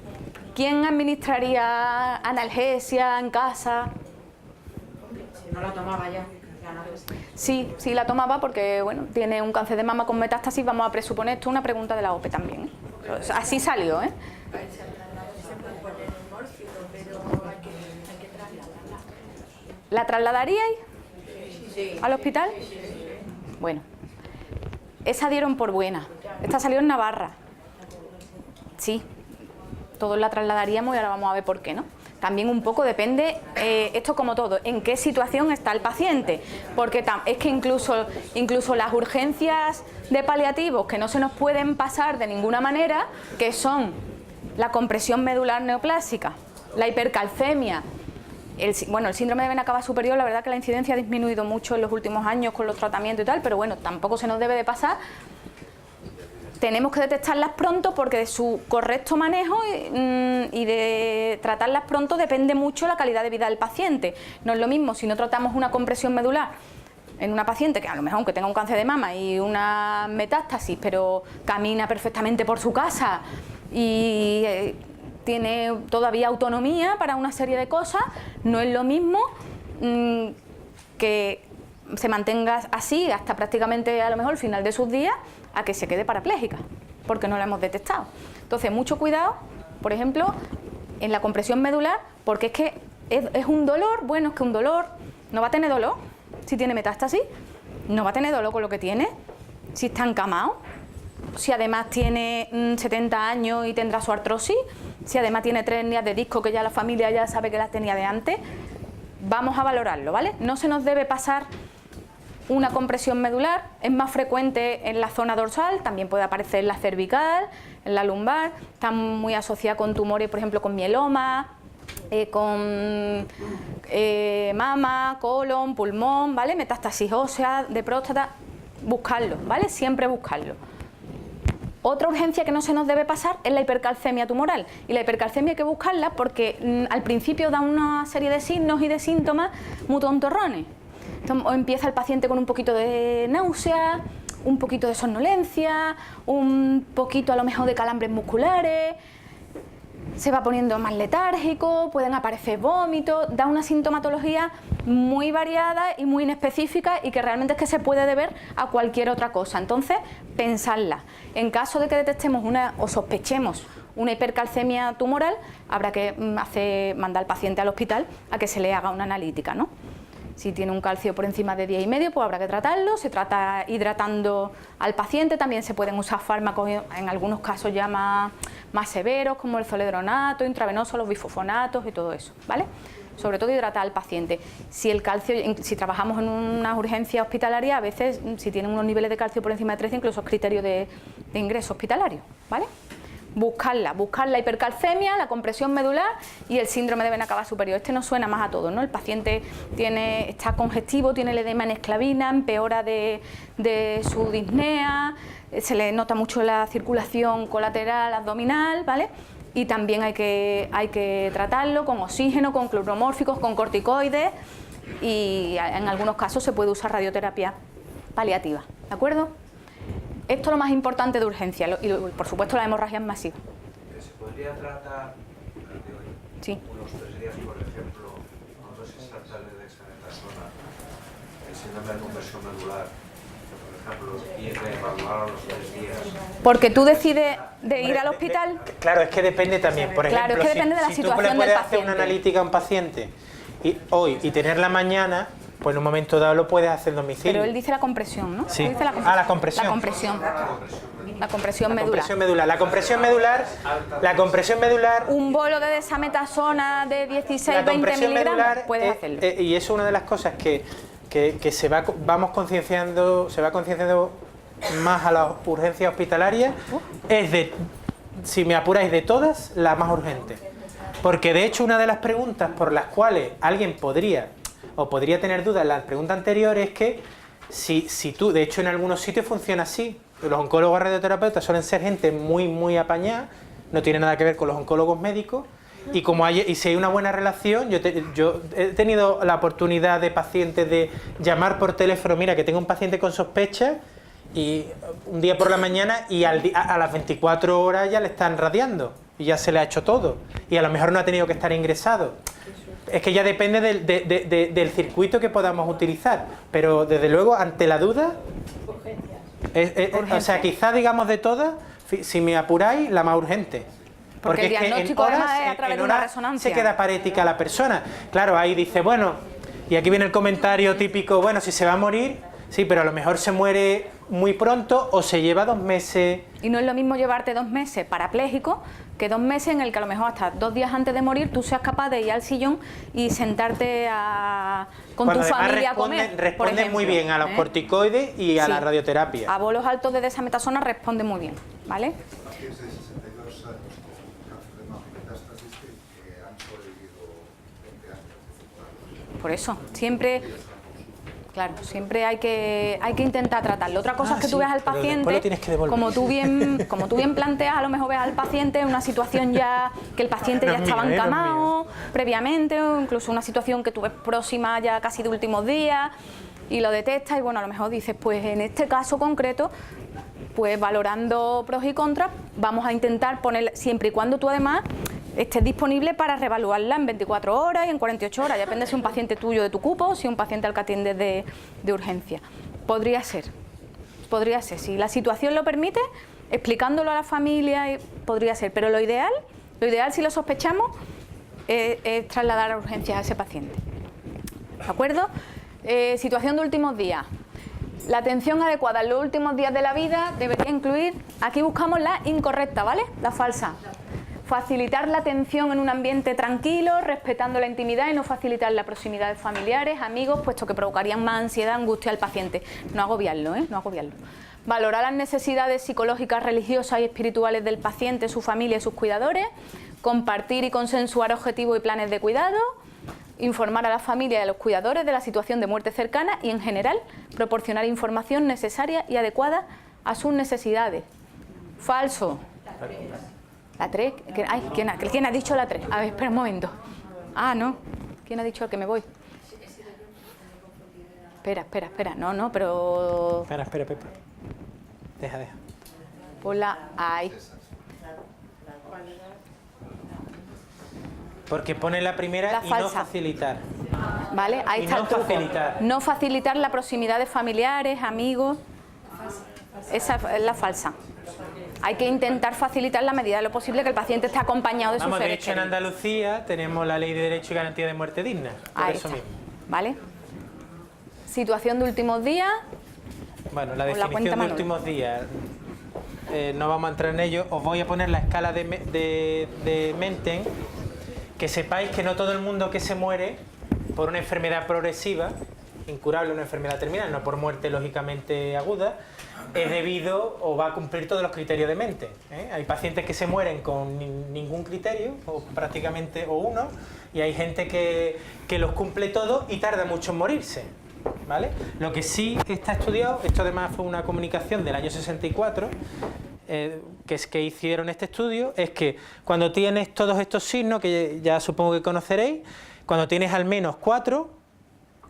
¿Quién administraría analgesia en casa? No la tomaba ya. Sí la tomaba porque, bueno, tiene un cáncer de mama con metástasis, vamos a presuponer, esto es una pregunta de la OPE también, ¿eh? Así salió, ¿eh? ¿La trasladaríais al hospital? Bueno, esa dieron por buena, esta salió en Navarra. Sí, todos la trasladaríamos y ahora vamos a ver por qué, ¿no? También un poco depende, esto como todo, en qué situación está el paciente, porque es que incluso las urgencias de paliativos que no se nos pueden pasar de ninguna manera, que son la compresión medular neoplásica, la hipercalcemia, el síndrome de vena cava superior, la verdad que la incidencia ha disminuido mucho en los últimos años con los tratamientos y tal, pero bueno, tampoco se nos debe de pasar. Tenemos que detectarlas pronto porque de su correcto manejo y de tratarlas pronto depende mucho la calidad de vida del paciente. No es lo mismo si no tratamos una compresión medular en una paciente que a lo mejor aunque tenga un cáncer de mama y una metástasis, pero camina perfectamente por su casa y tiene todavía autonomía para una serie de cosas, no es lo mismo que se mantenga así hasta prácticamente a lo mejor el final de sus días a que se quede parapléjica, porque no la hemos detectado. Entonces, mucho cuidado, por ejemplo, en la compresión medular, porque es que es un dolor, bueno, es que un dolor, no va a tener dolor si tiene metástasis, no va a tener dolor con lo que tiene, si está encamado, si además tiene 70 años y tendrá su artrosis, si además tiene 3 hernias de disco que ya la familia ya sabe que las tenía de antes, vamos a valorarlo, ¿vale? No se nos debe pasar una compresión medular, es más frecuente en la zona dorsal, también puede aparecer en la cervical, en la lumbar, está muy asociada con tumores, por ejemplo, con mieloma, con mama, colon, pulmón, ¿vale? Metástasis ósea, de próstata, buscarlo, ¿vale? Siempre buscarlo. Otra urgencia que no se nos debe pasar es la hipercalcemia tumoral, y la hipercalcemia hay que buscarla porque al principio da una serie de signos y de síntomas muy tontorrones. Entonces, empieza el paciente con un poquito de náusea, un poquito de somnolencia, un poquito a lo mejor de calambres musculares, se va poniendo más letárgico, pueden aparecer vómitos, da una sintomatología muy variada y muy inespecífica y que realmente es que se puede deber a cualquier otra cosa. Entonces, pensarla. En caso de que detectemos o sospechemos una hipercalcemia tumoral, habrá que mandar al paciente al hospital a que se le haga una analítica, ¿no? Si tiene un calcio por encima de 10,5, pues habrá que tratarlo. Se trata hidratando al paciente. También se pueden usar fármacos en algunos casos ya más severos, como el zoledronato, intravenoso, los bifosfonatos y todo eso, ¿vale? Sobre todo hidratar al paciente. Si el calcio, si trabajamos en una urgencia hospitalaria, a veces si tienen unos niveles de calcio por encima de 13, incluso es criterio de ingreso hospitalario, ¿vale? Buscar la hipercalcemia, la compresión medular y el síndrome de vena cava superior. Este nos suena más a todos, ¿no? El paciente está congestivo, tiene el edema en esclavina, empeora de su disnea, se le nota mucho la circulación colateral abdominal, ¿vale? Y también hay que tratarlo con oxígeno, con cloromórficos, con corticoides, y en algunos casos se puede usar radioterapia paliativa, ¿de acuerdo? Esto es lo más importante de urgencia y por supuesto la hemorragia masiva. ¿Se podría tratar sí. unos 3 días, por ejemplo, con dosis saltales de dexametasona, el síndrome de conversión medular, por ejemplo, y evaluar a los 3 días? Porque tú decides de ir al hospital. Claro, es que depende también. Por ejemplo, claro, es que depende de la situación tú del puedes paciente. hacer una analítica a un paciente hoy y tenerla mañana, pues en un momento dado lo puedes hacer en domicilio. Pero él dice la compresión, ¿no? Sí. Dice la compresión. La compresión. La compresión medular. La compresión medular. Un bolo de desametasona de 16-20 miligramos, puedes hacerlo. Y eso es una de las cosas que vamos concienciando más a las urgencias hospitalarias. Si me apuráis, de todas, la más urgente. Porque de hecho una de las preguntas por las cuales alguien podría tener dudas en la pregunta anterior es que si tú, de hecho en algunos sitios funciona así, los oncólogos radioterapeutas suelen ser gente muy apañada, no tiene nada que ver con los oncólogos médicos, y si hay una buena relación, yo he tenido la oportunidad de pacientes de llamar por teléfono, mira que tengo un paciente con sospecha, y un día por la mañana y a las 24 horas ya le están radiando y ya se le ha hecho todo y a lo mejor no ha tenido que estar ingresado. Es que ya depende del circuito que podamos utilizar, pero desde luego ante la duda, o sea, quizá digamos de todas, si me apuráis, la más urgente. Porque el diagnóstico además es a través de una resonancia. Se queda parética la persona. Claro, ahí dice, bueno, y aquí viene el comentario típico, bueno, si se va a morir, sí, pero a lo mejor se muere muy pronto o se lleva 2 meses. Y no es lo mismo llevarte 2 meses parapléjico que 2 meses en el que a lo mejor hasta 2 días antes de morir tú seas capaz de ir al sillón y sentarte con tu familia a comer. Responde muy bien a los corticoides y a la radioterapia. A bolos altos de desametasona responde muy bien, ¿vale? Pacientes de 62 años con cáncer de mama y metástasis que han sobrevivido 20 años. Por eso, siempre... Claro, siempre hay que intentar tratarlo. Otra cosa es que tú veas al paciente, como tú bien planteas, a lo mejor ves al paciente en una situación ya que el paciente ya estaba encamado previamente, o incluso una situación que tú ves próxima ya casi de últimos días, y lo detectas y bueno, a lo mejor dices, pues en este caso concreto, pues valorando pros y contras, vamos a intentar poner, siempre y cuando tú además estés disponible para reevaluarla en 24 horas y en 48 horas, depende si es un paciente tuyo de tu cupo o si es un paciente al que atiendes de urgencia. Podría ser, si la situación lo permite, explicándolo a la familia, podría ser, pero lo ideal si lo sospechamos, es trasladar a urgencias a ese paciente. ¿De acuerdo? Situación de últimos días. La atención adecuada en los últimos días de la vida debería incluir, aquí buscamos la incorrecta, ¿vale? La falsa. Facilitar la atención en un ambiente tranquilo, respetando la intimidad y no facilitar la proximidad de familiares, amigos, puesto que provocarían más ansiedad, angustia al paciente. No agobiarlo, no agobiarlo. Valorar las necesidades psicológicas, religiosas y espirituales del paciente, su familia y sus cuidadores. compartir y consensuar objetivos y planes de cuidado, informar a la familia y a los cuidadores de la situación de muerte cercana y, en general, proporcionar información necesaria y adecuada a sus necesidades. Falso. ¿La 3? Ay, ¿quién ha dicho la 3? A ver, espera un momento. Ah, no. ¿Quién ha dicho que me voy? Espera. No, pero... Espera, Pepe. Deja. Ponla ahí. Porque pone la primera La y falsa. no facilitar. ¿Vale? Ahí Y está no el truco. facilitar. No facilitar la proximidad de familiares, amigos. Esa es la falsa. Hay que intentar facilitar la medida de lo posible que el paciente esté acompañado de sus Vamos, de seres hecho en queridos. Andalucía tenemos la Ley de Derecho y Garantía de Muerte Digna. Por Ahí eso está. mismo. ¿Vale? Situación de últimos días. Bueno, la Con la cuenta definición de Manuel. últimos días, no vamos a entrar en ello. Os voy a poner la escala de Menten, que sepáis que no todo el mundo que se muere por una enfermedad progresiva, incurable, una enfermedad terminal, no por muerte lógicamente aguda, es debido o va a cumplir todos los criterios de Menten. Hay pacientes que se mueren con ningún criterio, o prácticamente o uno, y hay gente que los cumple todos y tarda mucho en morirse. ¿Vale? Lo que sí está estudiado, esto además fue una comunicación del año 64, que hicieron este estudio, es que cuando tienes todos estos signos, que ya supongo que conoceréis, cuando tienes al menos 4,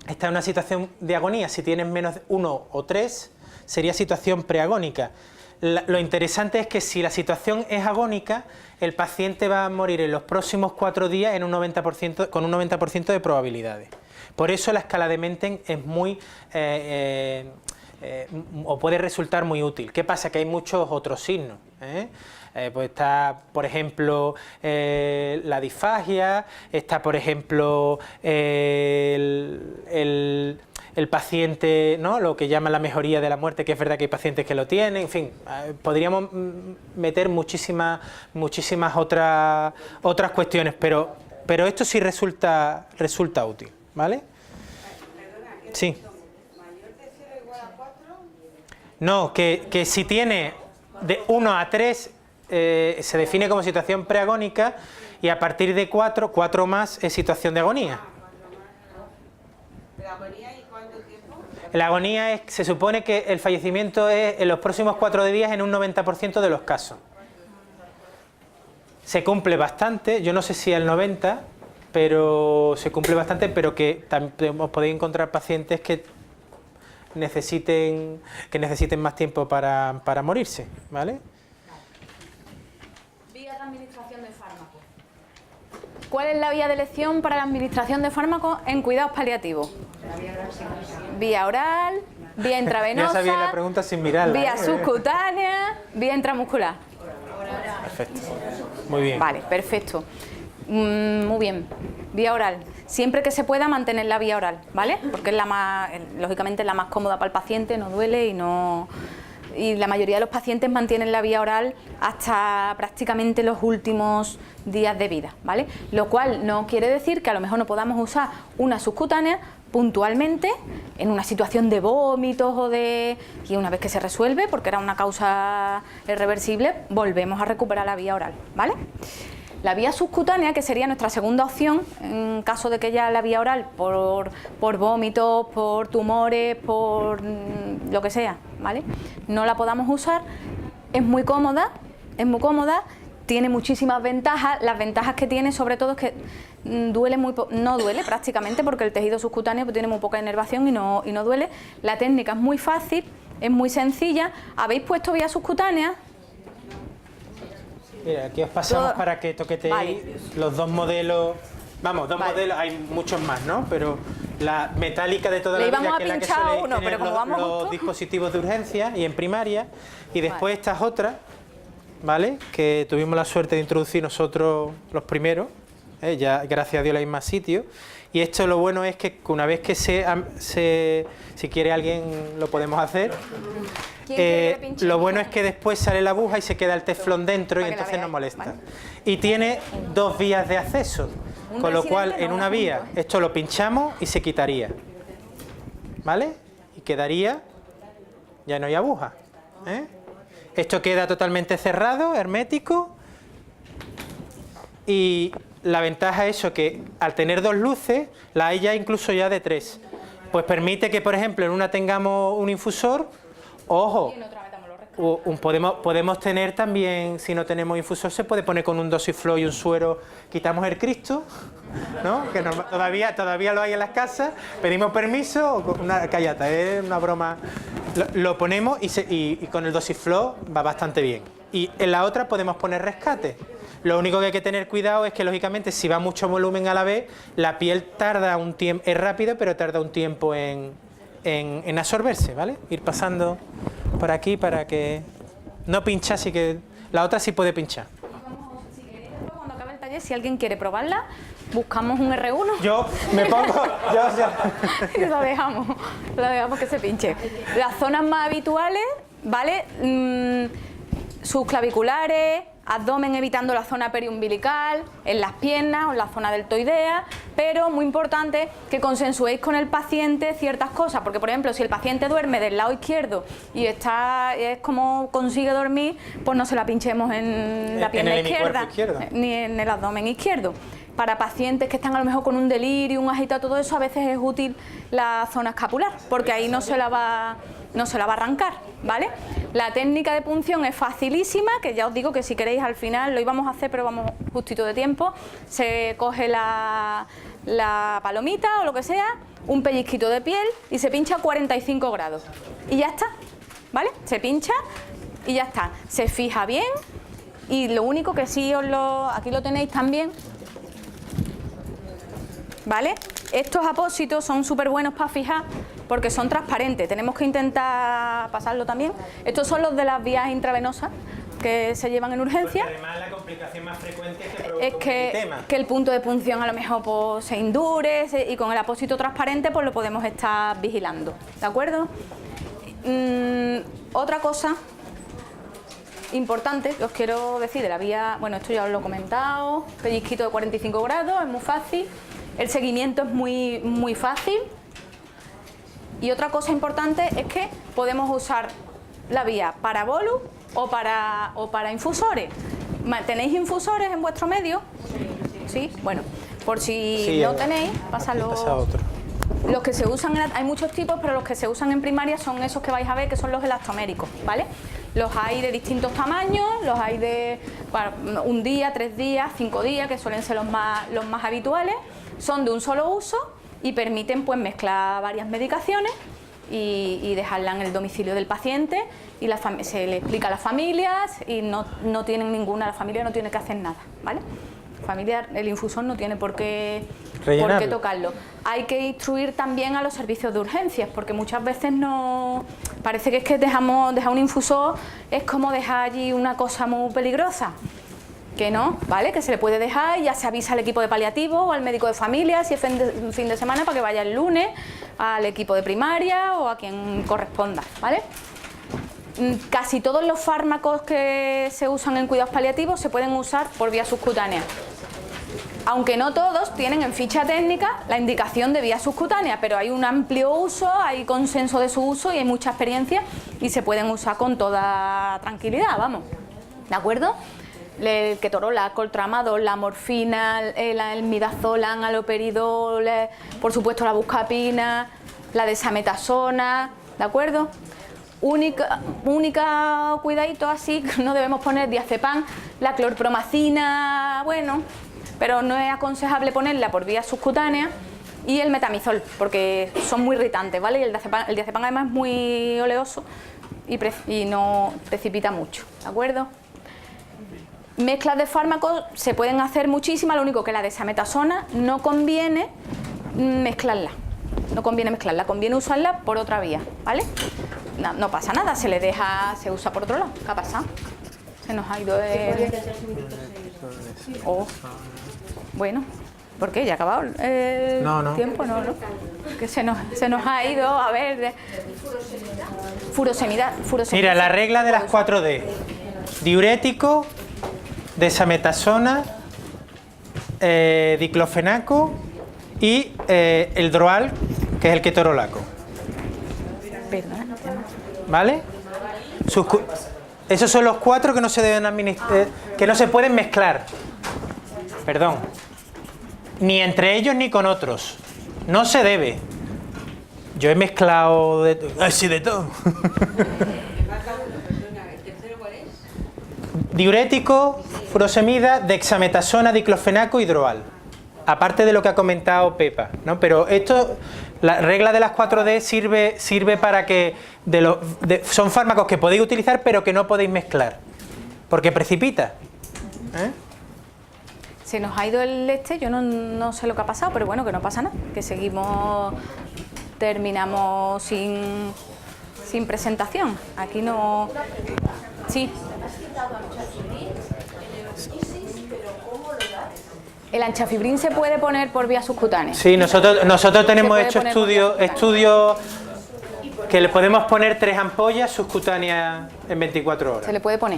está en una situación de agonía. Si tienes menos 1 o 3, sería situación preagónica. Lo interesante es que si la situación es agónica, el paciente va a morir en los próximos 4 días en un 90%, con un 90% de probabilidades. Por eso la escala de Menten es muy... o puede resultar muy útil. ¿Qué pasa? Que hay muchos otros signos. Pues está, por ejemplo, la disfagia, está, por ejemplo, el paciente, ¿no? Lo que llaman la mejoría de la muerte, que es verdad que hay pacientes que lo tienen, en fin, podríamos meter muchísimas otras cuestiones, pero esto sí resulta útil, ¿vale? Sí. ¿Mayor de 0 igual a 4? No, que si tiene de 1 a 3 se define como situación preagónica y a partir de 4 más es situación de agonía. ¿La agonía y cuánto tiempo? La agonía se supone que el fallecimiento es en los próximos 4 días en un 90% de los casos. Se cumple bastante, yo no sé si el 90%, pero se cumple bastante, pero que también os podéis encontrar pacientes que necesiten más tiempo para morirse, ¿vale? Vía de administración de fármacos. ¿Cuál es la vía de elección para la administración de fármacos en cuidados paliativos? Vía oral, vía intravenosa, Ya sabía la pregunta sin mirarla. vía subcutánea, vía intramuscular. Perfecto. Muy bien. Vale, perfecto. Muy bien. Vía oral. Siempre que se pueda mantener la vía oral, ¿vale? Porque es la más, lógicamente, la más cómoda para el paciente, no duele y la mayoría de los pacientes mantienen la vía oral hasta prácticamente los últimos días de vida, ¿vale? Lo cual no quiere decir que a lo mejor no podamos usar una subcutánea puntualmente en una situación de vómitos y una vez que se resuelve, porque era una causa irreversible, volvemos a recuperar la vía oral, ¿vale? La vía subcutánea, que sería nuestra segunda opción, en caso de que ya la vía oral, por vómitos, por tumores, por lo que sea, ¿vale?, no la podamos usar, es muy cómoda, tiene muchísimas ventajas. Las ventajas que tiene, sobre todo, es que no duele prácticamente, porque el tejido subcutáneo pues tiene muy poca inervación y no duele. La técnica es muy fácil, es muy sencilla. ¿Habéis puesto vía subcutánea? Mira, aquí os pasamos para que toqueteéis los dos modelos. Vamos, dos modelos, hay muchos más, ¿no? Pero la metálica de toda la vida, que es la que soléis tener los dispositivos de urgencia y en primaria, y después estas otras, ¿vale?, que tuvimos la suerte de introducir nosotros los primeros, ya gracias a Dios hay más sitios. Y esto, lo bueno es que una vez que si quiere alguien lo podemos hacer. Lo bueno es que después sale la aguja y se queda el teflón dentro y entonces no molesta. ¿Vale? Y tiene 2 vías de acceso, con lo cual en una vía esto lo pinchamos y se quitaría, ¿vale? Y quedaría, ya no hay aguja, Esto queda totalmente cerrado, hermético, y la ventaja es eso, que al tener 2 luces, la hay ya incluso ya de 3. Pues permite que, por ejemplo, en una tengamos un infusor, ojo, podemos tener también, si no tenemos infusor, se puede poner con un dosiflow y un suero, quitamos el Cristo, ¿no? Que todavía lo hay en las casas, pedimos permiso, una callata, es una broma, lo ponemos y con el dosiflow va bastante bien. Y en la otra podemos poner rescate. Lo único que hay que tener cuidado es que, lógicamente, si va mucho volumen a la vez, la piel tarda un tiempo, es rápido, pero tarda un tiempo en absorberse, ¿vale? Ir pasando por aquí para que no pincha, así que la otra sí puede pinchar. Si queréis, cuando acabe el taller, si alguien quiere probarla, buscamos un R1. Yo me pongo... Y lo dejamos que se pinche. Las zonas más habituales, ¿vale? Sus claviculares, abdomen evitando la zona periumbilical, en las piernas o en la zona deltoidea, pero muy importante que consensuéis con el paciente ciertas cosas, porque por ejemplo si el paciente duerme del lado izquierdo y es como consigue dormir, pues no se la pinchemos en la pierna izquierda, ni en el abdomen izquierdo. Para pacientes que están a lo mejor con un delirio, un agitado, todo eso, a veces es útil la zona escapular, porque ahí no se la va a arrancar, ¿vale? La técnica de punción es facilísima, que ya os digo que si queréis al final lo íbamos a hacer, pero vamos justito de tiempo. Se coge la palomita o lo que sea, un pellizquito de piel y se pincha a 45 grados. Y ya está, ¿vale? Se pincha y ya está. Se fija bien y lo único que sí aquí lo tenéis también, ¿vale? Estos apósitos son súper buenos para fijar porque son transparentes. Tenemos que intentar pasarlo también. Estos son los de las vías intravenosas que se llevan en urgencia. Porque además la complicación más frecuente es que el punto de punción a lo mejor pues, se indure y con el apósito transparente pues lo podemos estar vigilando, ¿de acuerdo? Otra cosa importante que os quiero decir de la vía, bueno, esto ya os lo he comentado, pellizquito de 45 grados, es muy fácil. El seguimiento es muy fácil. Y otra cosa importante es que podemos usar la vía para bolus o para infusores. ¿Tenéis infusores en vuestro medio? Sí. Bueno, por si no tenéis, pasa otro. Los que se usan, hay muchos tipos, pero los que se usan en primaria son esos que vais a ver, que son los elastoméricos, ¿vale? Los hay de distintos tamaños, los hay de un día, 3 días, 5 días, que suelen ser los más habituales. Son de un solo uso y permiten pues mezclar varias medicaciones y dejarla en el domicilio del paciente y se le explica a las familias y no tienen la familia no tiene que hacer nada, ¿vale? El infusor no tiene por qué tocarlo. Hay que instruir también a los servicios de urgencias, porque muchas veces parece que es que dejar un infusor es como dejar allí una cosa muy peligrosa. Que no, ¿vale? Que se le puede dejar y ya se avisa al equipo de paliativo o al médico de familia si es fin de semana para que vaya el lunes al equipo de primaria o a quien corresponda, ¿vale? Casi todos los fármacos que se usan en cuidados paliativos se pueden usar por vía subcutánea. Aunque no todos tienen en ficha técnica la indicación de vía subcutánea, pero hay un amplio uso, hay consenso de su uso y hay mucha experiencia y se pueden usar con toda tranquilidad, vamos, ¿de acuerdo? El ketorolaco, el tramadol, la morfina, el midazolam, haloperidol, por supuesto la buscapina, la desametasona, ¿de acuerdo? Única cuidadito así, no debemos poner diazepam, la clorpromacina, bueno, pero no es aconsejable ponerla por vía subcutánea, y el metamizol, porque son muy irritantes, ¿vale? Y el diazepam además es muy oleoso y no precipita mucho, ¿de acuerdo? Mezclas de fármacos se pueden hacer muchísimas, lo único que la desametasona no conviene mezclarla. No conviene mezclarla, conviene usarla por otra vía, ¿vale? No pasa nada, se usa por otro lado. ¿Qué ha pasado? Se nos ha ido el... Bueno, ¿por qué? ¿Ya ha acabado el tiempo? No. Que se nos ha ido, a ver... Furosemida. Mira, la regla de las 4D. Diurético, desametasona, diclofenaco y el droal, que es el ketorolaco. ¿Vale? Esos son los 4 que no se deben administrar, que no se pueden mezclar. Perdón. Ni entre ellos ni con otros. No se debe. Yo he mezclado así de todo. Diurético, furosemida, dexametasona, diclofenaco, hidroal. Aparte de lo que ha comentado Pepa, ¿no? Pero esto, la regla de las 4D sirve para que son fármacos que podéis utilizar pero que no podéis mezclar, porque precipita. Se nos ha ido el yo no sé lo que ha pasado, pero bueno, que no pasa nada, que terminamos sin presentación. Aquí no... Sí. ¿El anchafibrín se puede poner por vía subcutánea? Sí, nosotros tenemos hecho estudios que le podemos poner 3 ampollas subcutáneas en 24 horas. ¿Se le puede poner?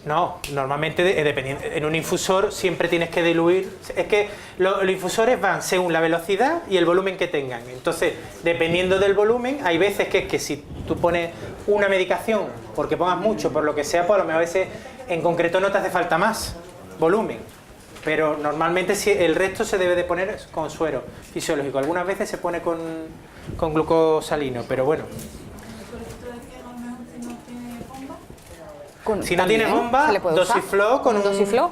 No, normalmente dependiendo, en un infusor siempre tienes que diluir. Es que los infusores van según la velocidad y el volumen que tengan. Entonces, dependiendo del volumen, hay veces que es que si tú pones una medicación, porque pongas mucho, por lo que sea, pues a lo mejor a veces en concreto no te hace falta más volumen. Pero normalmente el resto se debe de poner con suero fisiológico. Algunas veces se pone con glucosalino, pero bueno. Si no tiene bomba, dosiflo con un... ¿Dosiflo?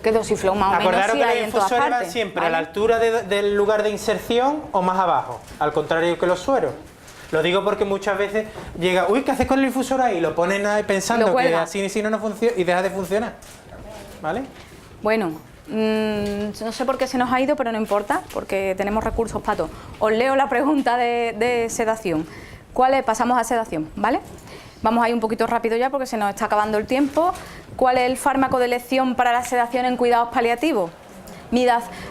¿Qué dosiflo más o menos? Acordaros Sí, que hay los en todas infusores van partes, siempre ¿vale? a la altura del lugar de inserción o más abajo, al contrario que los sueros. Lo digo porque muchas veces llega, uy, ¿qué haces con el infusor ahí? Lo ponen ahí pensando que así no funciona y deja de funcionar. ¿Vale? Bueno, no sé por qué se nos ha ido, pero no importa, porque tenemos recursos para todo. Os leo la pregunta de sedación. ¿Cuál es? Pasamos a sedación, ¿vale? Vamos a ir un poquito rápido ya porque se nos está acabando el tiempo. ¿Cuál es el fármaco de elección para la sedación en cuidados paliativos?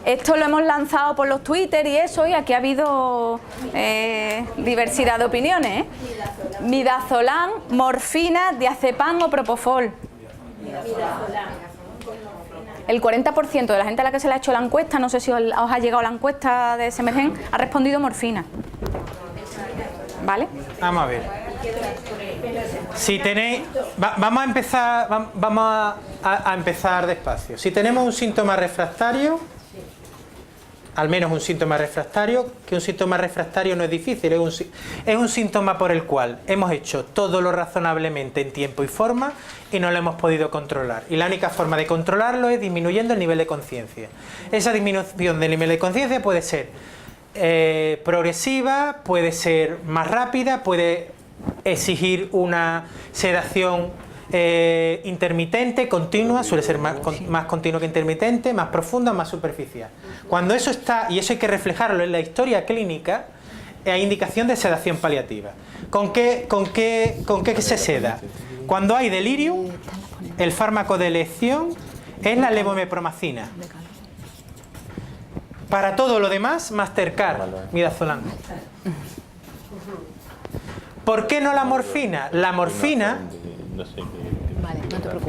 Esto lo hemos lanzado por los Twitter y eso, y aquí ha habido diversidad de opiniones. Midazolam, morfina, diazepam o propofol. El 40% de la gente a la que se le ha hecho la encuesta, no sé si os ha llegado la encuesta de Semergen, ha respondido morfina. ¿Vale? Vamos a ver. Si tenéis... vamos a empezar despacio. Si tenemos un síntoma refractario, al menos un síntoma refractario, que un síntoma refractario no es difícil, es un síntoma por el cual hemos hecho todo lo razonablemente en tiempo y forma y no lo hemos podido controlar. Y la única forma de controlarlo es disminuyendo el nivel de conciencia. Esa disminución del nivel de conciencia puede ser progresiva, puede ser más rápida, puede exigir una sedación intermitente, continua, suele ser más continua que intermitente, más profunda, más superficial. Cuando eso está, y eso hay que reflejarlo en la historia clínica, hay indicación de sedación paliativa. ¿Con qué se seda? Cuando hay delirium, el fármaco de elección es la levomepromacina. Para todo lo demás, Mastercard, midazolam. ¿Por qué no la morfina? La morfina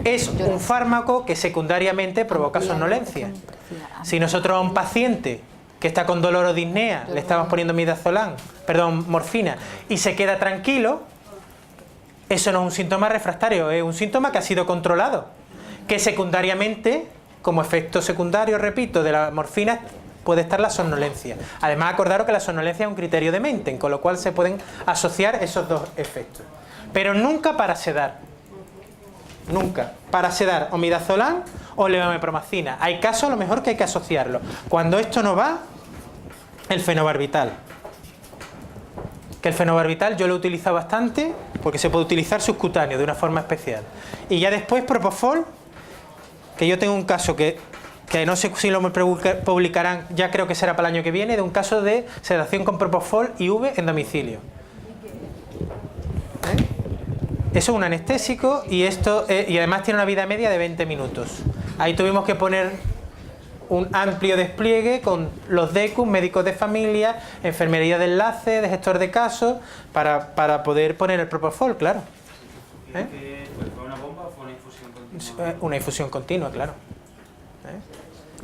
es un fármaco que secundariamente provoca somnolencia. Si nosotros a un paciente que está con dolor o disnea le estamos poniendo morfina, y se queda tranquilo, eso no es un síntoma refractario, es un síntoma que ha sido controlado, que secundariamente, como efecto secundario, repito, de la morfina, puede estar la somnolencia. Además, acordaros que la somnolencia es un criterio de Menten, con lo cual se pueden asociar esos dos efectos. Pero nunca para sedar. Nunca. Para sedar o midazolam o levomepromacina. Hay casos a lo mejor que hay que asociarlo. Cuando esto no va, el fenobarbital. Que el fenobarbital yo lo he utilizado bastante porque se puede utilizar subcutáneo de una forma especial. Y ya después propofol, que yo tengo un caso que no sé si lo publicarán, ya creo que será para el año que viene, de un caso de sedación con propofol IV en domicilio. Eso es un anestésico y además tiene una vida media de 20 minutos. Ahí tuvimos que poner un amplio despliegue con los DECUS, médicos de familia, enfermería de enlace, de gestor de casos, para poder poner el propofol, claro. ¿Fue una bomba o fue una infusión continua? Una infusión continua, claro.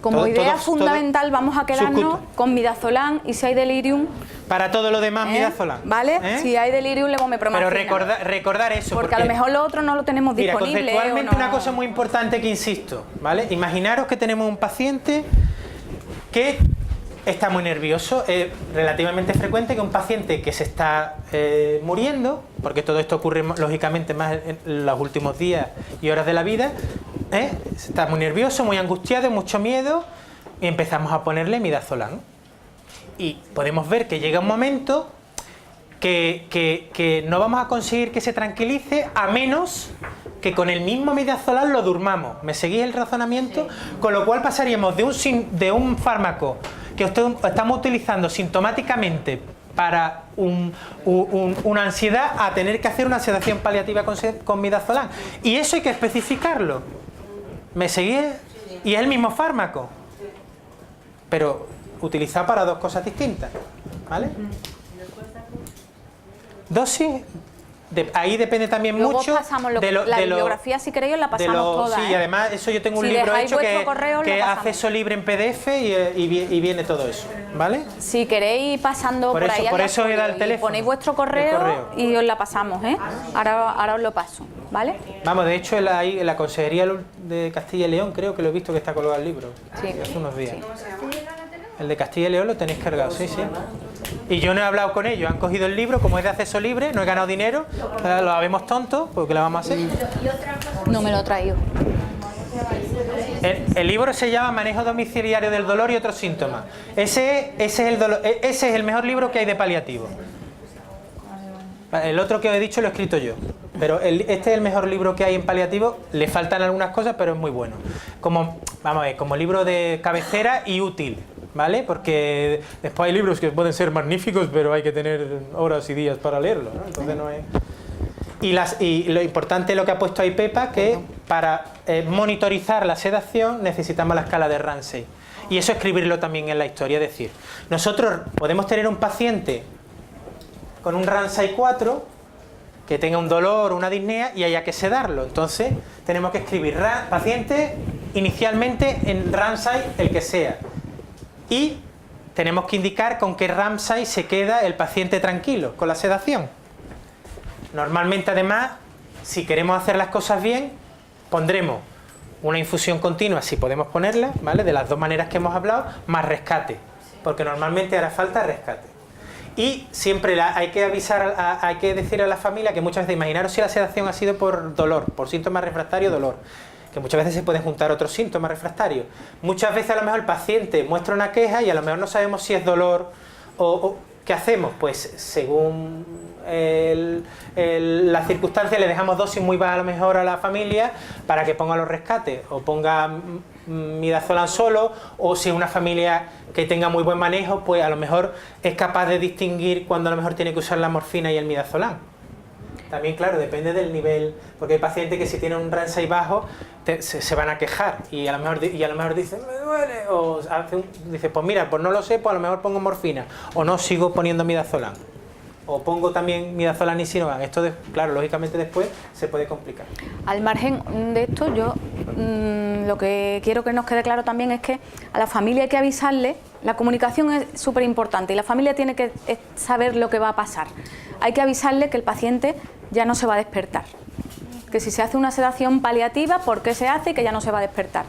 Como Todo- idea todo- fundamental vamos a quedarnos Subcut. con midazolam y si hay delirium, Para todo lo demás, midazolam. ¿vale? ¿Eh? Si hay delirium le pongo Pero promacina. recordar eso. porque a lo mejor lo otro no lo tenemos Mira, disponible. conceptualmente o no. una cosa muy importante que insisto, ¿vale? Imaginaros que tenemos un paciente que está muy nervioso. Es relativamente frecuente que un paciente que se está muriendo, porque todo esto ocurre lógicamente más en los últimos días y horas de la vida, está muy nervioso, muy angustiado, mucho miedo, y empezamos a ponerle midazolam. Y podemos ver que llega un momento que no vamos a conseguir que se tranquilice a menos que con el mismo midazolam lo durmamos. ¿Me seguís el razonamiento? Sí. Con lo cual pasaríamos de un fármaco que estamos utilizando sintomáticamente para una ansiedad a tener que hacer una sedación paliativa con midazolam. Y eso hay que especificarlo. ¿Me seguís? Y es el mismo fármaco, pero utilizado para dos cosas distintas, ¿vale? Dosis, ahí depende también Luego mucho pasamos de la bibliografía, si queréis, la pasamos toda. Sí, y además eso yo tengo un Si libro dejáis hecho vuestro que correo, lo es pasamos. acceso libre en PDF y viene todo eso, ¿vale? Si queréis pasando por ahí por al eso he dado el y teléfono. ponéis vuestro correo y os la pasamos, ¿eh? Ahora os lo paso, ¿vale? Vamos, de hecho en la Consejería de Castilla y León creo que lo he visto que está colgado el libro, Sí. hace unos días. El de Castilla y León lo tenéis cargado, sí, sí. Y yo no he hablado con ellos, han cogido el libro, como es de acceso libre, no he ganado dinero, lo habemos tontos, pues ¿qué le vamos a hacer? No me lo he traído. El libro se llama Manejo domiciliario del dolor y otros síntomas. Ese es el mejor libro que hay de paliativo. El otro que os he dicho lo he escrito yo, pero este es el mejor libro que hay en paliativo. Le faltan algunas cosas, pero es muy bueno. Vamos a ver, como libro de cabecera y útil, ¿vale? Porque después hay libros que pueden ser magníficos, pero hay que tener horas y días para leerlo, ¿no? Entonces no es... Y lo importante, lo que ha puesto ahí Pepa, que para monitorizar la sedación necesitamos la escala de Ramsay. Y eso escribirlo también en la historia, es decir, nosotros podemos tener un paciente con un Ramsay 4 que tenga un dolor o una disnea y haya que sedarlo. Entonces tenemos que escribir paciente inicialmente en Ramsay el que sea. Y tenemos que indicar con qué Ramsay se queda el paciente tranquilo con la sedación. Normalmente, además, si queremos hacer las cosas bien, pondremos una infusión continua, si podemos ponerla, ¿vale? De las dos maneras que hemos hablado, más rescate, porque normalmente hará falta rescate. Y siempre hay que avisar, hay que decir a la familia que muchas veces, imaginaros si la sedación ha sido por dolor, por síntomas refractarios, dolor, que muchas veces se pueden juntar otros síntomas refractarios. Muchas veces a lo mejor el paciente muestra una queja y a lo mejor no sabemos si es dolor o ¿qué hacemos? Pues según las circunstancias le dejamos dosis muy bajas a lo mejor a la familia para que ponga los rescates o ponga midazolam solo, o si es una familia que tenga muy buen manejo, pues a lo mejor es capaz de distinguir cuando a lo mejor tiene que usar la morfina y el midazolam. También, claro, depende del nivel, porque hay pacientes que si tienen un Ramsay bajo se van a quejar y a lo mejor dicen, me duele, o dice, pues mira, pues no lo sé, pues a lo mejor pongo morfina, o no, sigo poniendo midazolam, o pongo también midazolam y Sinovac. Esto, claro, lógicamente después se puede complicar. Al margen de esto, yo lo que quiero que nos quede claro también es que a la familia hay que avisarle. La comunicación es súper importante y la familia tiene que saber lo que va a pasar. Hay que avisarle que el paciente ya no se va a despertar, que si se hace una sedación paliativa, ¿por qué se hace? Y que ya no se va a despertar.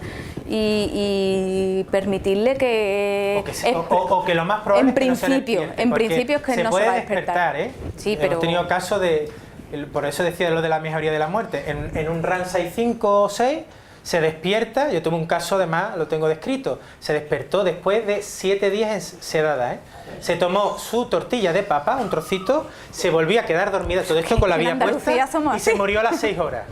Y permitirle que... O que lo más probable es que no se despierte, en principio es que no se va a despertar. Sí, pero... Hemos tenido casos de... Por eso decía lo de la mejoría de la muerte. En un Ramsay 5 o 6 se despierta, yo tuve un caso además, lo tengo descrito, se despertó después de 7 días sedada, se tomó su tortilla de papa, un trocito, se volvía a quedar dormida, todo esto con la vía puesta, y se murió a las 6 horas.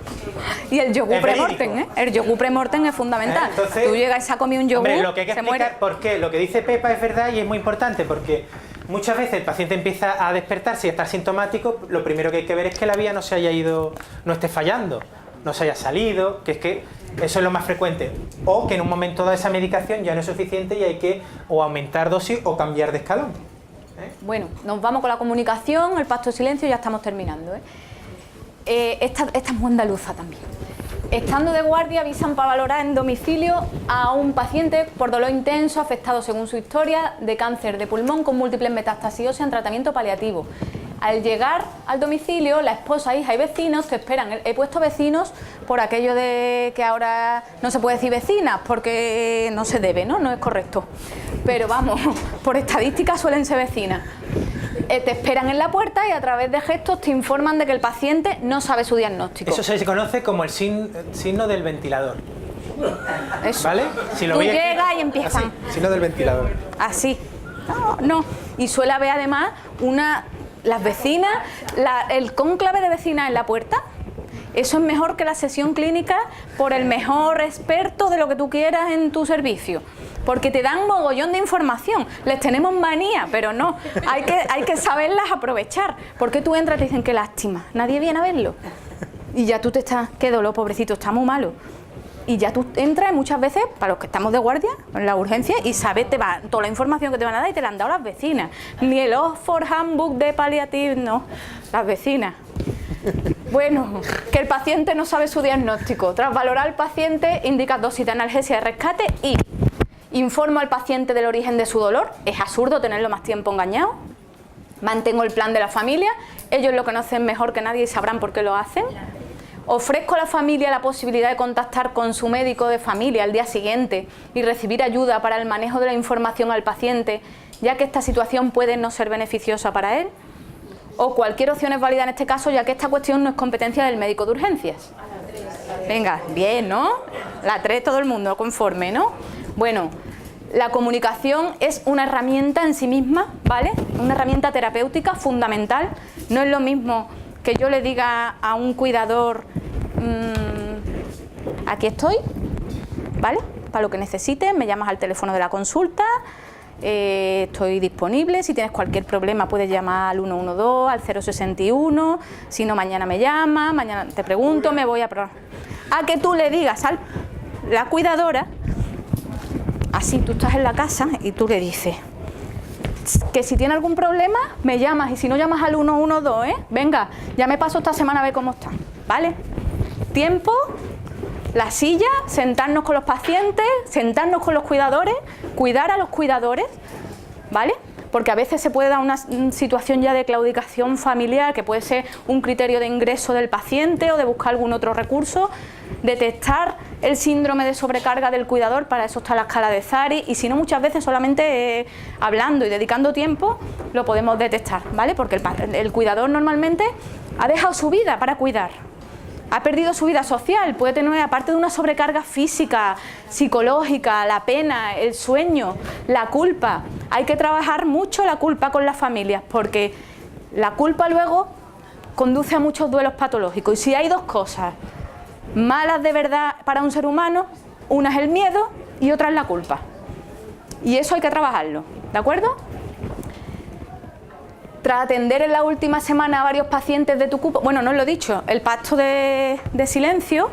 Y el yogur premortem, el yogur premortem es fundamental. Entonces, tú llegas y se ha comido un yogur, hombre, lo que hay que se explicar, muere. ¿por qué? Lo que dice Pepa es verdad y es muy importante, porque muchas veces el paciente empieza a despertarse y a estar sintomático, lo primero que hay que ver es que la vía no se haya ido, no esté fallando, no se haya salido, que es que eso es lo más frecuente, o que en un momento dado esa medicación ya no es suficiente y hay que o aumentar dosis o cambiar de escalón. Bueno, nos vamos con la comunicación, el pacto de silencio y ya estamos terminando. Esta es muy andaluza también. Estando de guardia, avisan para valorar en domicilio a un paciente por dolor intenso, afectado según su historia, de cáncer de pulmón con múltiples metástasis óseas en tratamiento paliativo. Al llegar al domicilio, la esposa, hija y vecinos te esperan. He puesto vecinos por aquello de que ahora no se puede decir vecinas, porque no se debe, ¿no? No es correcto. Pero vamos, por estadística suelen ser vecinas. Te esperan en la puerta y a través de gestos te informan de que el paciente no sabe su diagnóstico. Eso se conoce como el signo del ventilador. Eso. ¿Vale? Si lo Tú veis aquí- llegas y empiezan. Así, signo del ventilador. Así. No. Y suele haber además las vecinas, el cónclave de vecinas en la puerta. Eso es mejor que la sesión clínica por el mejor experto de lo que tú quieras en tu servicio. Porque te dan mogollón de información. Les tenemos manía, pero no. Hay que saberlas aprovechar. Porque tú entras y te dicen, qué lástima, nadie viene a verlo. Y ya tú te estás, qué dolor, pobrecito, está muy malo. Y ya tú entras muchas veces, para los que estamos de guardia, en la urgencia, y sabes, te va toda la información que te van a dar y te la han dado las vecinas. Ni el Oxford Handbook de Palliative, no, las vecinas. Bueno, que el paciente no sabe su diagnóstico. Tras valorar al paciente, indica dosis de analgesia de rescate y informo al paciente del origen de su dolor. Es absurdo tenerlo más tiempo engañado. Mantengo el plan de la familia. Ellos lo conocen mejor que nadie y sabrán por qué lo hacen. Ofrezco a la familia la posibilidad de contactar con su médico de familia al día siguiente y recibir ayuda para el manejo de la información al paciente, ya que esta situación puede no ser beneficiosa para él. O cualquier opción es válida en este caso, ya que esta cuestión no es competencia del médico de urgencias. Venga, bien, ¿no? La 3, todo el mundo conforme, ¿no? Bueno, la comunicación es una herramienta en sí misma, ¿vale? Una herramienta terapéutica fundamental. No es lo mismo que yo le diga a un cuidador, aquí estoy, ¿vale? Para lo que necesites, me llamas al teléfono de la consulta, estoy disponible, si tienes cualquier problema puedes llamar al 112, al 061, si no mañana me llamas, mañana te pregunto, me voy a que tú le digas a la cuidadora, así tú estás en la casa y tú le dices que si tiene algún problema me llamas y si no llamas al 112, venga, ya me paso esta semana a ver cómo está, ¿vale? Tiempo, la silla, sentarnos con los pacientes, sentarnos con los cuidadores, cuidar a los cuidadores, ¿vale? Porque a veces se puede dar una situación ya de claudicación familiar, que puede ser un criterio de ingreso del paciente o de buscar algún otro recurso, detectar el síndrome de sobrecarga del cuidador, para eso está la escala de Zari, y si no, muchas veces solamente hablando y dedicando tiempo lo podemos detectar, ¿vale? Porque el cuidador normalmente ha dejado su vida para cuidar. Ha perdido su vida social, puede tener, aparte de una sobrecarga física, psicológica, la pena, el sueño, la culpa. Hay que trabajar mucho la culpa con las familias, porque la culpa luego conduce a muchos duelos patológicos. Y si hay dos cosas malas de verdad para un ser humano, una es el miedo y otra es la culpa. Y eso hay que trabajarlo, ¿de acuerdo? Tras atender en la última semana a varios pacientes de tu cupo, bueno, no os lo he dicho, el pacto de silencio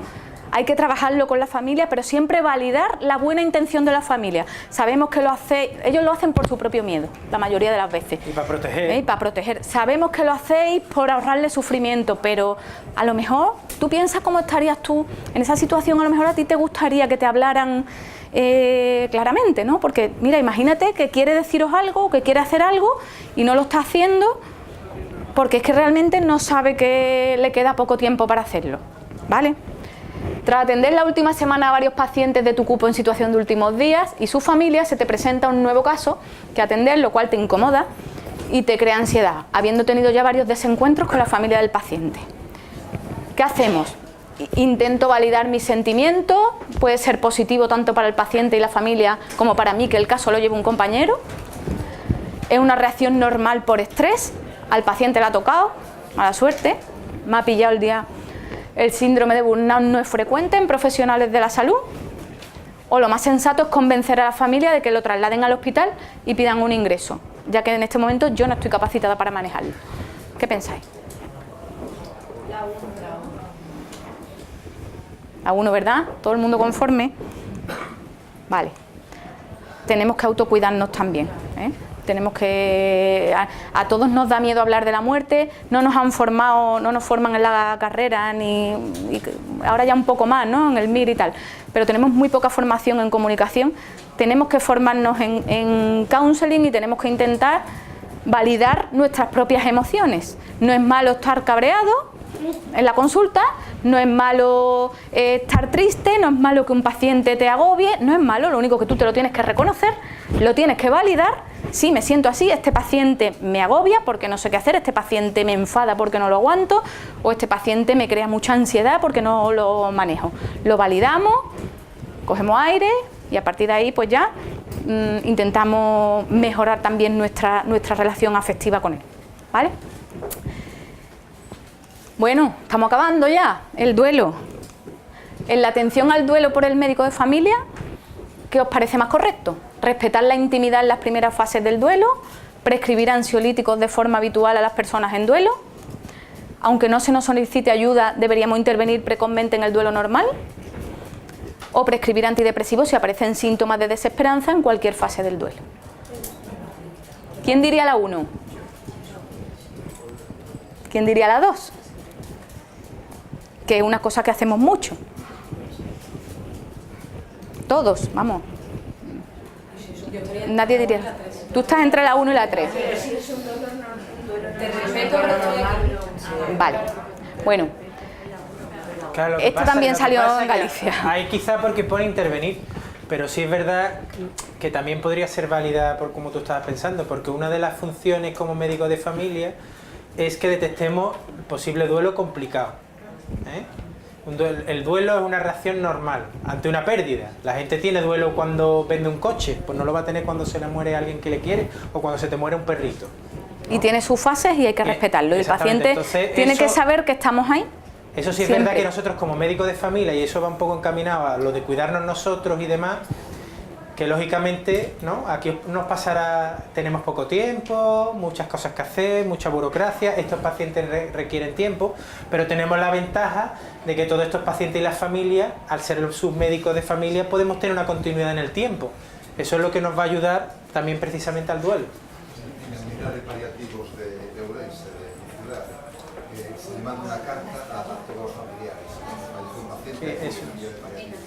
hay que trabajarlo con la familia, pero siempre validar la buena intención de la familia. Sabemos que ellos lo hacen por su propio miedo, la mayoría de las veces. Y para proteger. Y para proteger. Sabemos que lo hacéis por ahorrarle sufrimiento, pero a lo mejor tú piensas cómo estarías tú en esa situación, a lo mejor a ti te gustaría que te hablaran claramente, ¿no? Porque, mira, imagínate que quiere deciros algo, que quiere hacer algo y no lo está haciendo porque es que realmente no sabe que le queda poco tiempo para hacerlo, ¿vale? Tras atender la última semana a varios pacientes de tu cupo en situación de últimos días y su familia, se te presenta un nuevo caso que atender, lo cual te incomoda y te crea ansiedad, habiendo tenido ya varios desencuentros con la familia del paciente. ¿Qué hacemos? Intento validar mis sentimientos, puede ser positivo tanto para el paciente y la familia como para mí, que el caso lo lleve un compañero. Es una reacción normal por estrés, al paciente le ha tocado, mala suerte, me ha pillado el día. El síndrome de burnout no es frecuente en profesionales de la salud. O lo más sensato es convencer a la familia de que lo trasladen al hospital y pidan un ingreso, ya que en este momento yo no estoy capacitada para manejarlo. ¿Qué pensáis? La 1, ¿verdad? ¿Todo el mundo conforme? Vale. Tenemos que autocuidarnos también, ¿eh? tenemos que... A todos nos da miedo hablar de la muerte, no nos han formado, no nos forman en la carrera, y ahora ya un poco más, ¿no?, en el MIR y tal, pero tenemos muy poca formación en comunicación. Tenemos que formarnos en counseling y tenemos que intentar validar nuestras propias emociones. No es malo estar cabreado en la consulta, no es malo estar triste, no es malo que un paciente te agobie, no es malo, lo único que tú te lo tienes que reconocer, lo tienes que validar. Sí, me siento así, este paciente me agobia porque no sé qué hacer, este paciente me enfada porque no lo aguanto, o este paciente me crea mucha ansiedad porque no lo manejo. Lo validamos, cogemos aire y a partir de ahí pues ya intentamos mejorar también nuestra relación afectiva con él, ¿vale? Bueno, estamos acabando ya. El duelo. En la atención al duelo por el médico de familia, ¿qué os parece más correcto? Respetar la intimidad en las primeras fases del duelo, prescribir ansiolíticos de forma habitual a las personas en duelo. Aunque no se nos solicite ayuda, deberíamos intervenir precozmente en el duelo normal. O prescribir antidepresivos si aparecen síntomas de desesperanza en cualquier fase del duelo. ¿Quién diría la 1? ¿Quién diría la 2? Que es una cosa que hacemos mucho. Todos, vamos. Nadie diría. Tú estás entre la 1 y la 3. Vale. Bueno. Claro, lo que Esto también salió en Galicia. Ahí quizá porque pone intervenir, pero sí es verdad que también podría ser válida por como tú estabas pensando, porque una de las funciones como médico de familia es que detectemos posible duelo complicado. El duelo es una reacción normal ante una pérdida. La gente tiene duelo cuando vende un coche, pues no lo va a tener cuando se le muere alguien que le quiere o cuando se te muere un perrito. Y tiene sus fases y hay que respetarlo. El paciente Entonces, tiene que saber que estamos ahí. Eso sí es siempre. verdad que nosotros como médicos de familia, y eso va un poco encaminado a lo de cuidarnos nosotros y demás, que lógicamente, ¿no?, aquí nos pasará, tenemos poco tiempo, muchas cosas que hacer, mucha burocracia, estos pacientes requieren tiempo, pero tenemos la ventaja de que todos estos pacientes y las familias, al ser sus médicos de familia, podemos tener una continuidad en el tiempo. Eso es lo que nos va a ayudar también precisamente al duelo. En la unidad de paliativos de Ourense, de mi ciudad, se le manda una carta a todos los familiares. Falleció un paciente eso. en unidad de paliativos.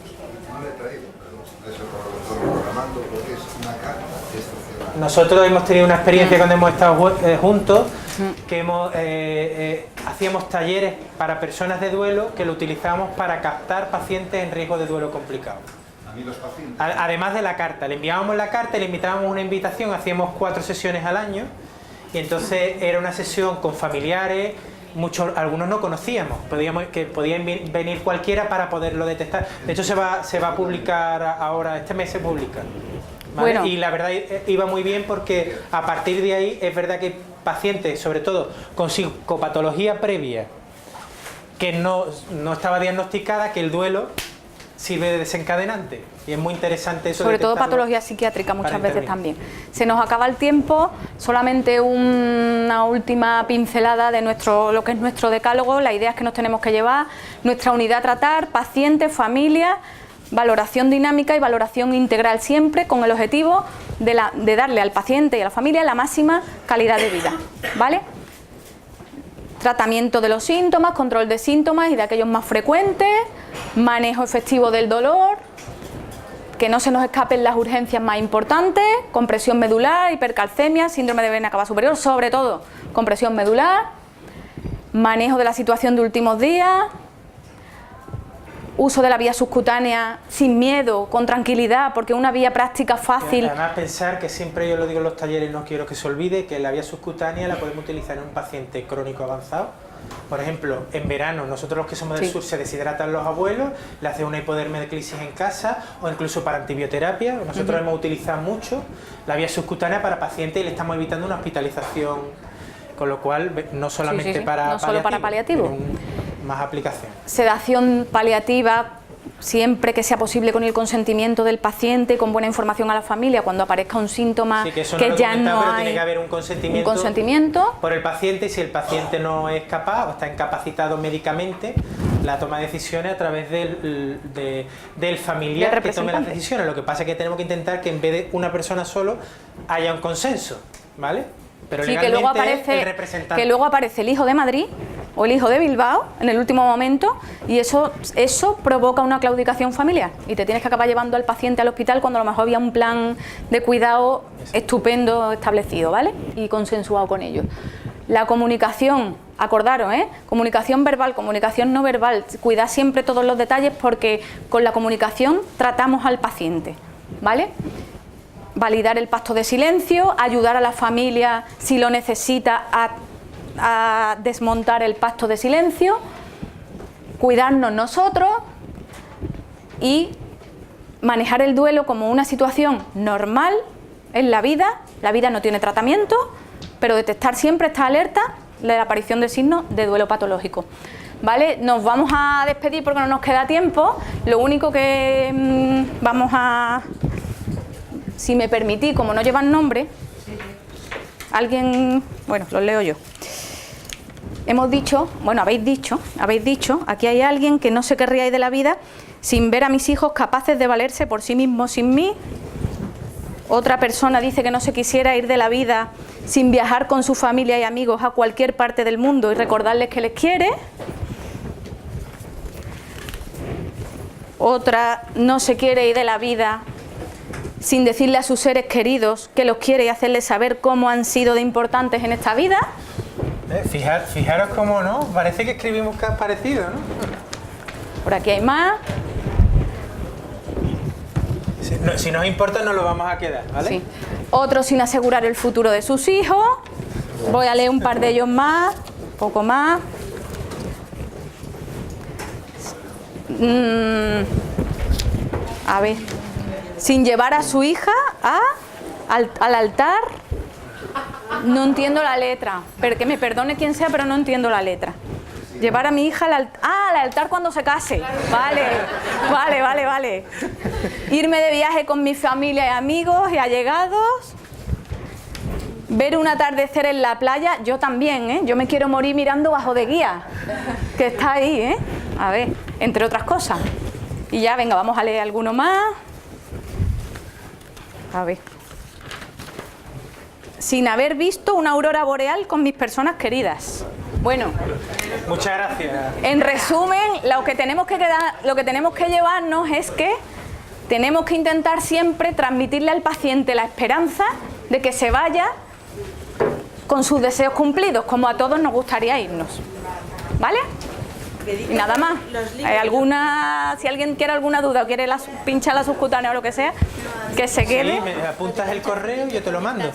No le he traído, pero eso lo estoy programando porque es una carta excepcional. Nosotros hemos tenido una experiencia cuando hemos estado juntos, que hacíamos talleres para personas de duelo que lo utilizábamos para captar pacientes en riesgo de duelo complicado. A mí los pacientes. Además de la carta, le enviábamos la carta, le invitábamos una invitación, hacíamos 4 sesiones al año y entonces era una sesión con familiares, algunos no conocíamos, podían venir cualquiera para poderlo detectar. De hecho se va a publicar ahora, este mes se publica. ¿Vale? Bueno. Y la verdad iba muy bien porque a partir de ahí es verdad que pacientes, sobre todo con psicopatología previa, que no estaba diagnosticada, que el duelo sirve de desencadenante. Y es muy interesante eso. Sobre todo patología psiquiátrica muchas veces también. Se nos acaba el tiempo, solamente una última pincelada de lo que es nuestro decálogo, las ideas que nos tenemos que llevar, nuestra unidad a tratar, pacientes, familia, valoración dinámica y valoración integral siempre con el objetivo de darle al paciente y a la familia la máxima calidad de vida, ¿vale? Tratamiento de los síntomas, control de síntomas y de aquellos más frecuentes, manejo efectivo del dolor, que no se nos escapen las urgencias más importantes, compresión medular, hipercalcemia, síndrome de vena cava superior, sobre todo compresión medular, manejo de la situación de últimos días, uso de la vía subcutánea sin miedo, con tranquilidad, porque es una vía práctica fácil. Además pensar que siempre yo lo digo en los talleres, no quiero que se olvide, que la vía subcutánea la podemos utilizar en un paciente crónico avanzado. Por ejemplo, en verano, nosotros los que somos del sur se deshidratan los abuelos, le hacen una hipodermia de crisis en casa o incluso para antibioterapia. Nosotros hemos utilizado mucho la vía subcutánea para pacientes y le estamos evitando una hospitalización, con lo cual no solamente no solo para paliativo. Más aplicación. Sedación paliativa, siempre que sea posible con el consentimiento del paciente, con buena información a la familia cuando aparezca un síntoma que ya no hay. Tiene que haber un consentimiento por el paciente. Por el paciente, y si el paciente no es capaz o está incapacitado médicamente, la toma de decisiones a través del familiar que tome las decisiones. Lo que pasa es que tenemos que intentar que en vez de una persona solo haya un consenso, ¿vale? Pero sí, que luego aparece, el representante. que luego aparece el hijo de Madrid o el hijo de Bilbao en el último momento, y eso provoca una claudicación familiar y te tienes que acabar llevando al paciente al hospital cuando a lo mejor había un plan de cuidado estupendo establecido, ¿vale? Y consensuado con ellos. La comunicación, acordaros, comunicación verbal, comunicación no verbal, cuidad siempre todos los detalles porque con la comunicación tratamos al paciente, ¿vale? Validar el pacto de silencio, ayudar a la familia si lo necesita a desmontar el pacto de silencio, cuidarnos nosotros y manejar el duelo como una situación normal en la vida no tiene tratamiento, pero detectar siempre esta alerta de la aparición de signos de duelo patológico. ¿Vale? Nos vamos a despedir porque no nos queda tiempo, lo único que vamos a... Si me permitís, como no llevan nombre, alguien... Bueno, los leo yo. Hemos dicho, bueno, habéis dicho, aquí hay alguien que no se querría ir de la vida sin ver a mis hijos capaces de valerse por sí mismos sin mí. Otra persona dice que no se quisiera ir de la vida sin viajar con su familia y amigos a cualquier parte del mundo y recordarles que les quiere. Otra no se quiere ir de la vida sin decirle a sus seres queridos que los quiere y hacerles saber cómo han sido de importantes en esta vida. Fijaros cómo, ¿no? Parece que escribimos que parecido, ¿no? Por aquí hay más. Si nos importa, nos lo vamos a quedar, ¿vale? Sí. Otros sin asegurar el futuro de sus hijos. Voy a leer un par de ellos más, poco más. A ver. Sin llevar a su hija al altar. No entiendo la letra. Pero que me perdone quien sea, pero no entiendo la letra. Llevar a mi hija al altar cuando se case. Vale. Irme de viaje con mi familia y amigos y allegados. Ver un atardecer en la playa. Yo también, ¿eh? Yo me quiero morir mirando Bajo de Guía, que está ahí, ¿eh? A ver, entre otras cosas. Y ya, venga, vamos a leer alguno más. A ver. Sin haber visto una aurora boreal con mis personas queridas. Bueno, muchas gracias. En resumen, lo que tenemos que llevarnos es que tenemos que intentar siempre transmitirle al paciente la esperanza de que se vaya con sus deseos cumplidos, como a todos nos gustaría irnos. ¿Vale? Y nada más. ¿Hay alguna, si alguien quiere alguna duda o quiere pinchar la subcutánea o lo que sea, que se quede. Sí, me apuntas el correo y yo te lo mando.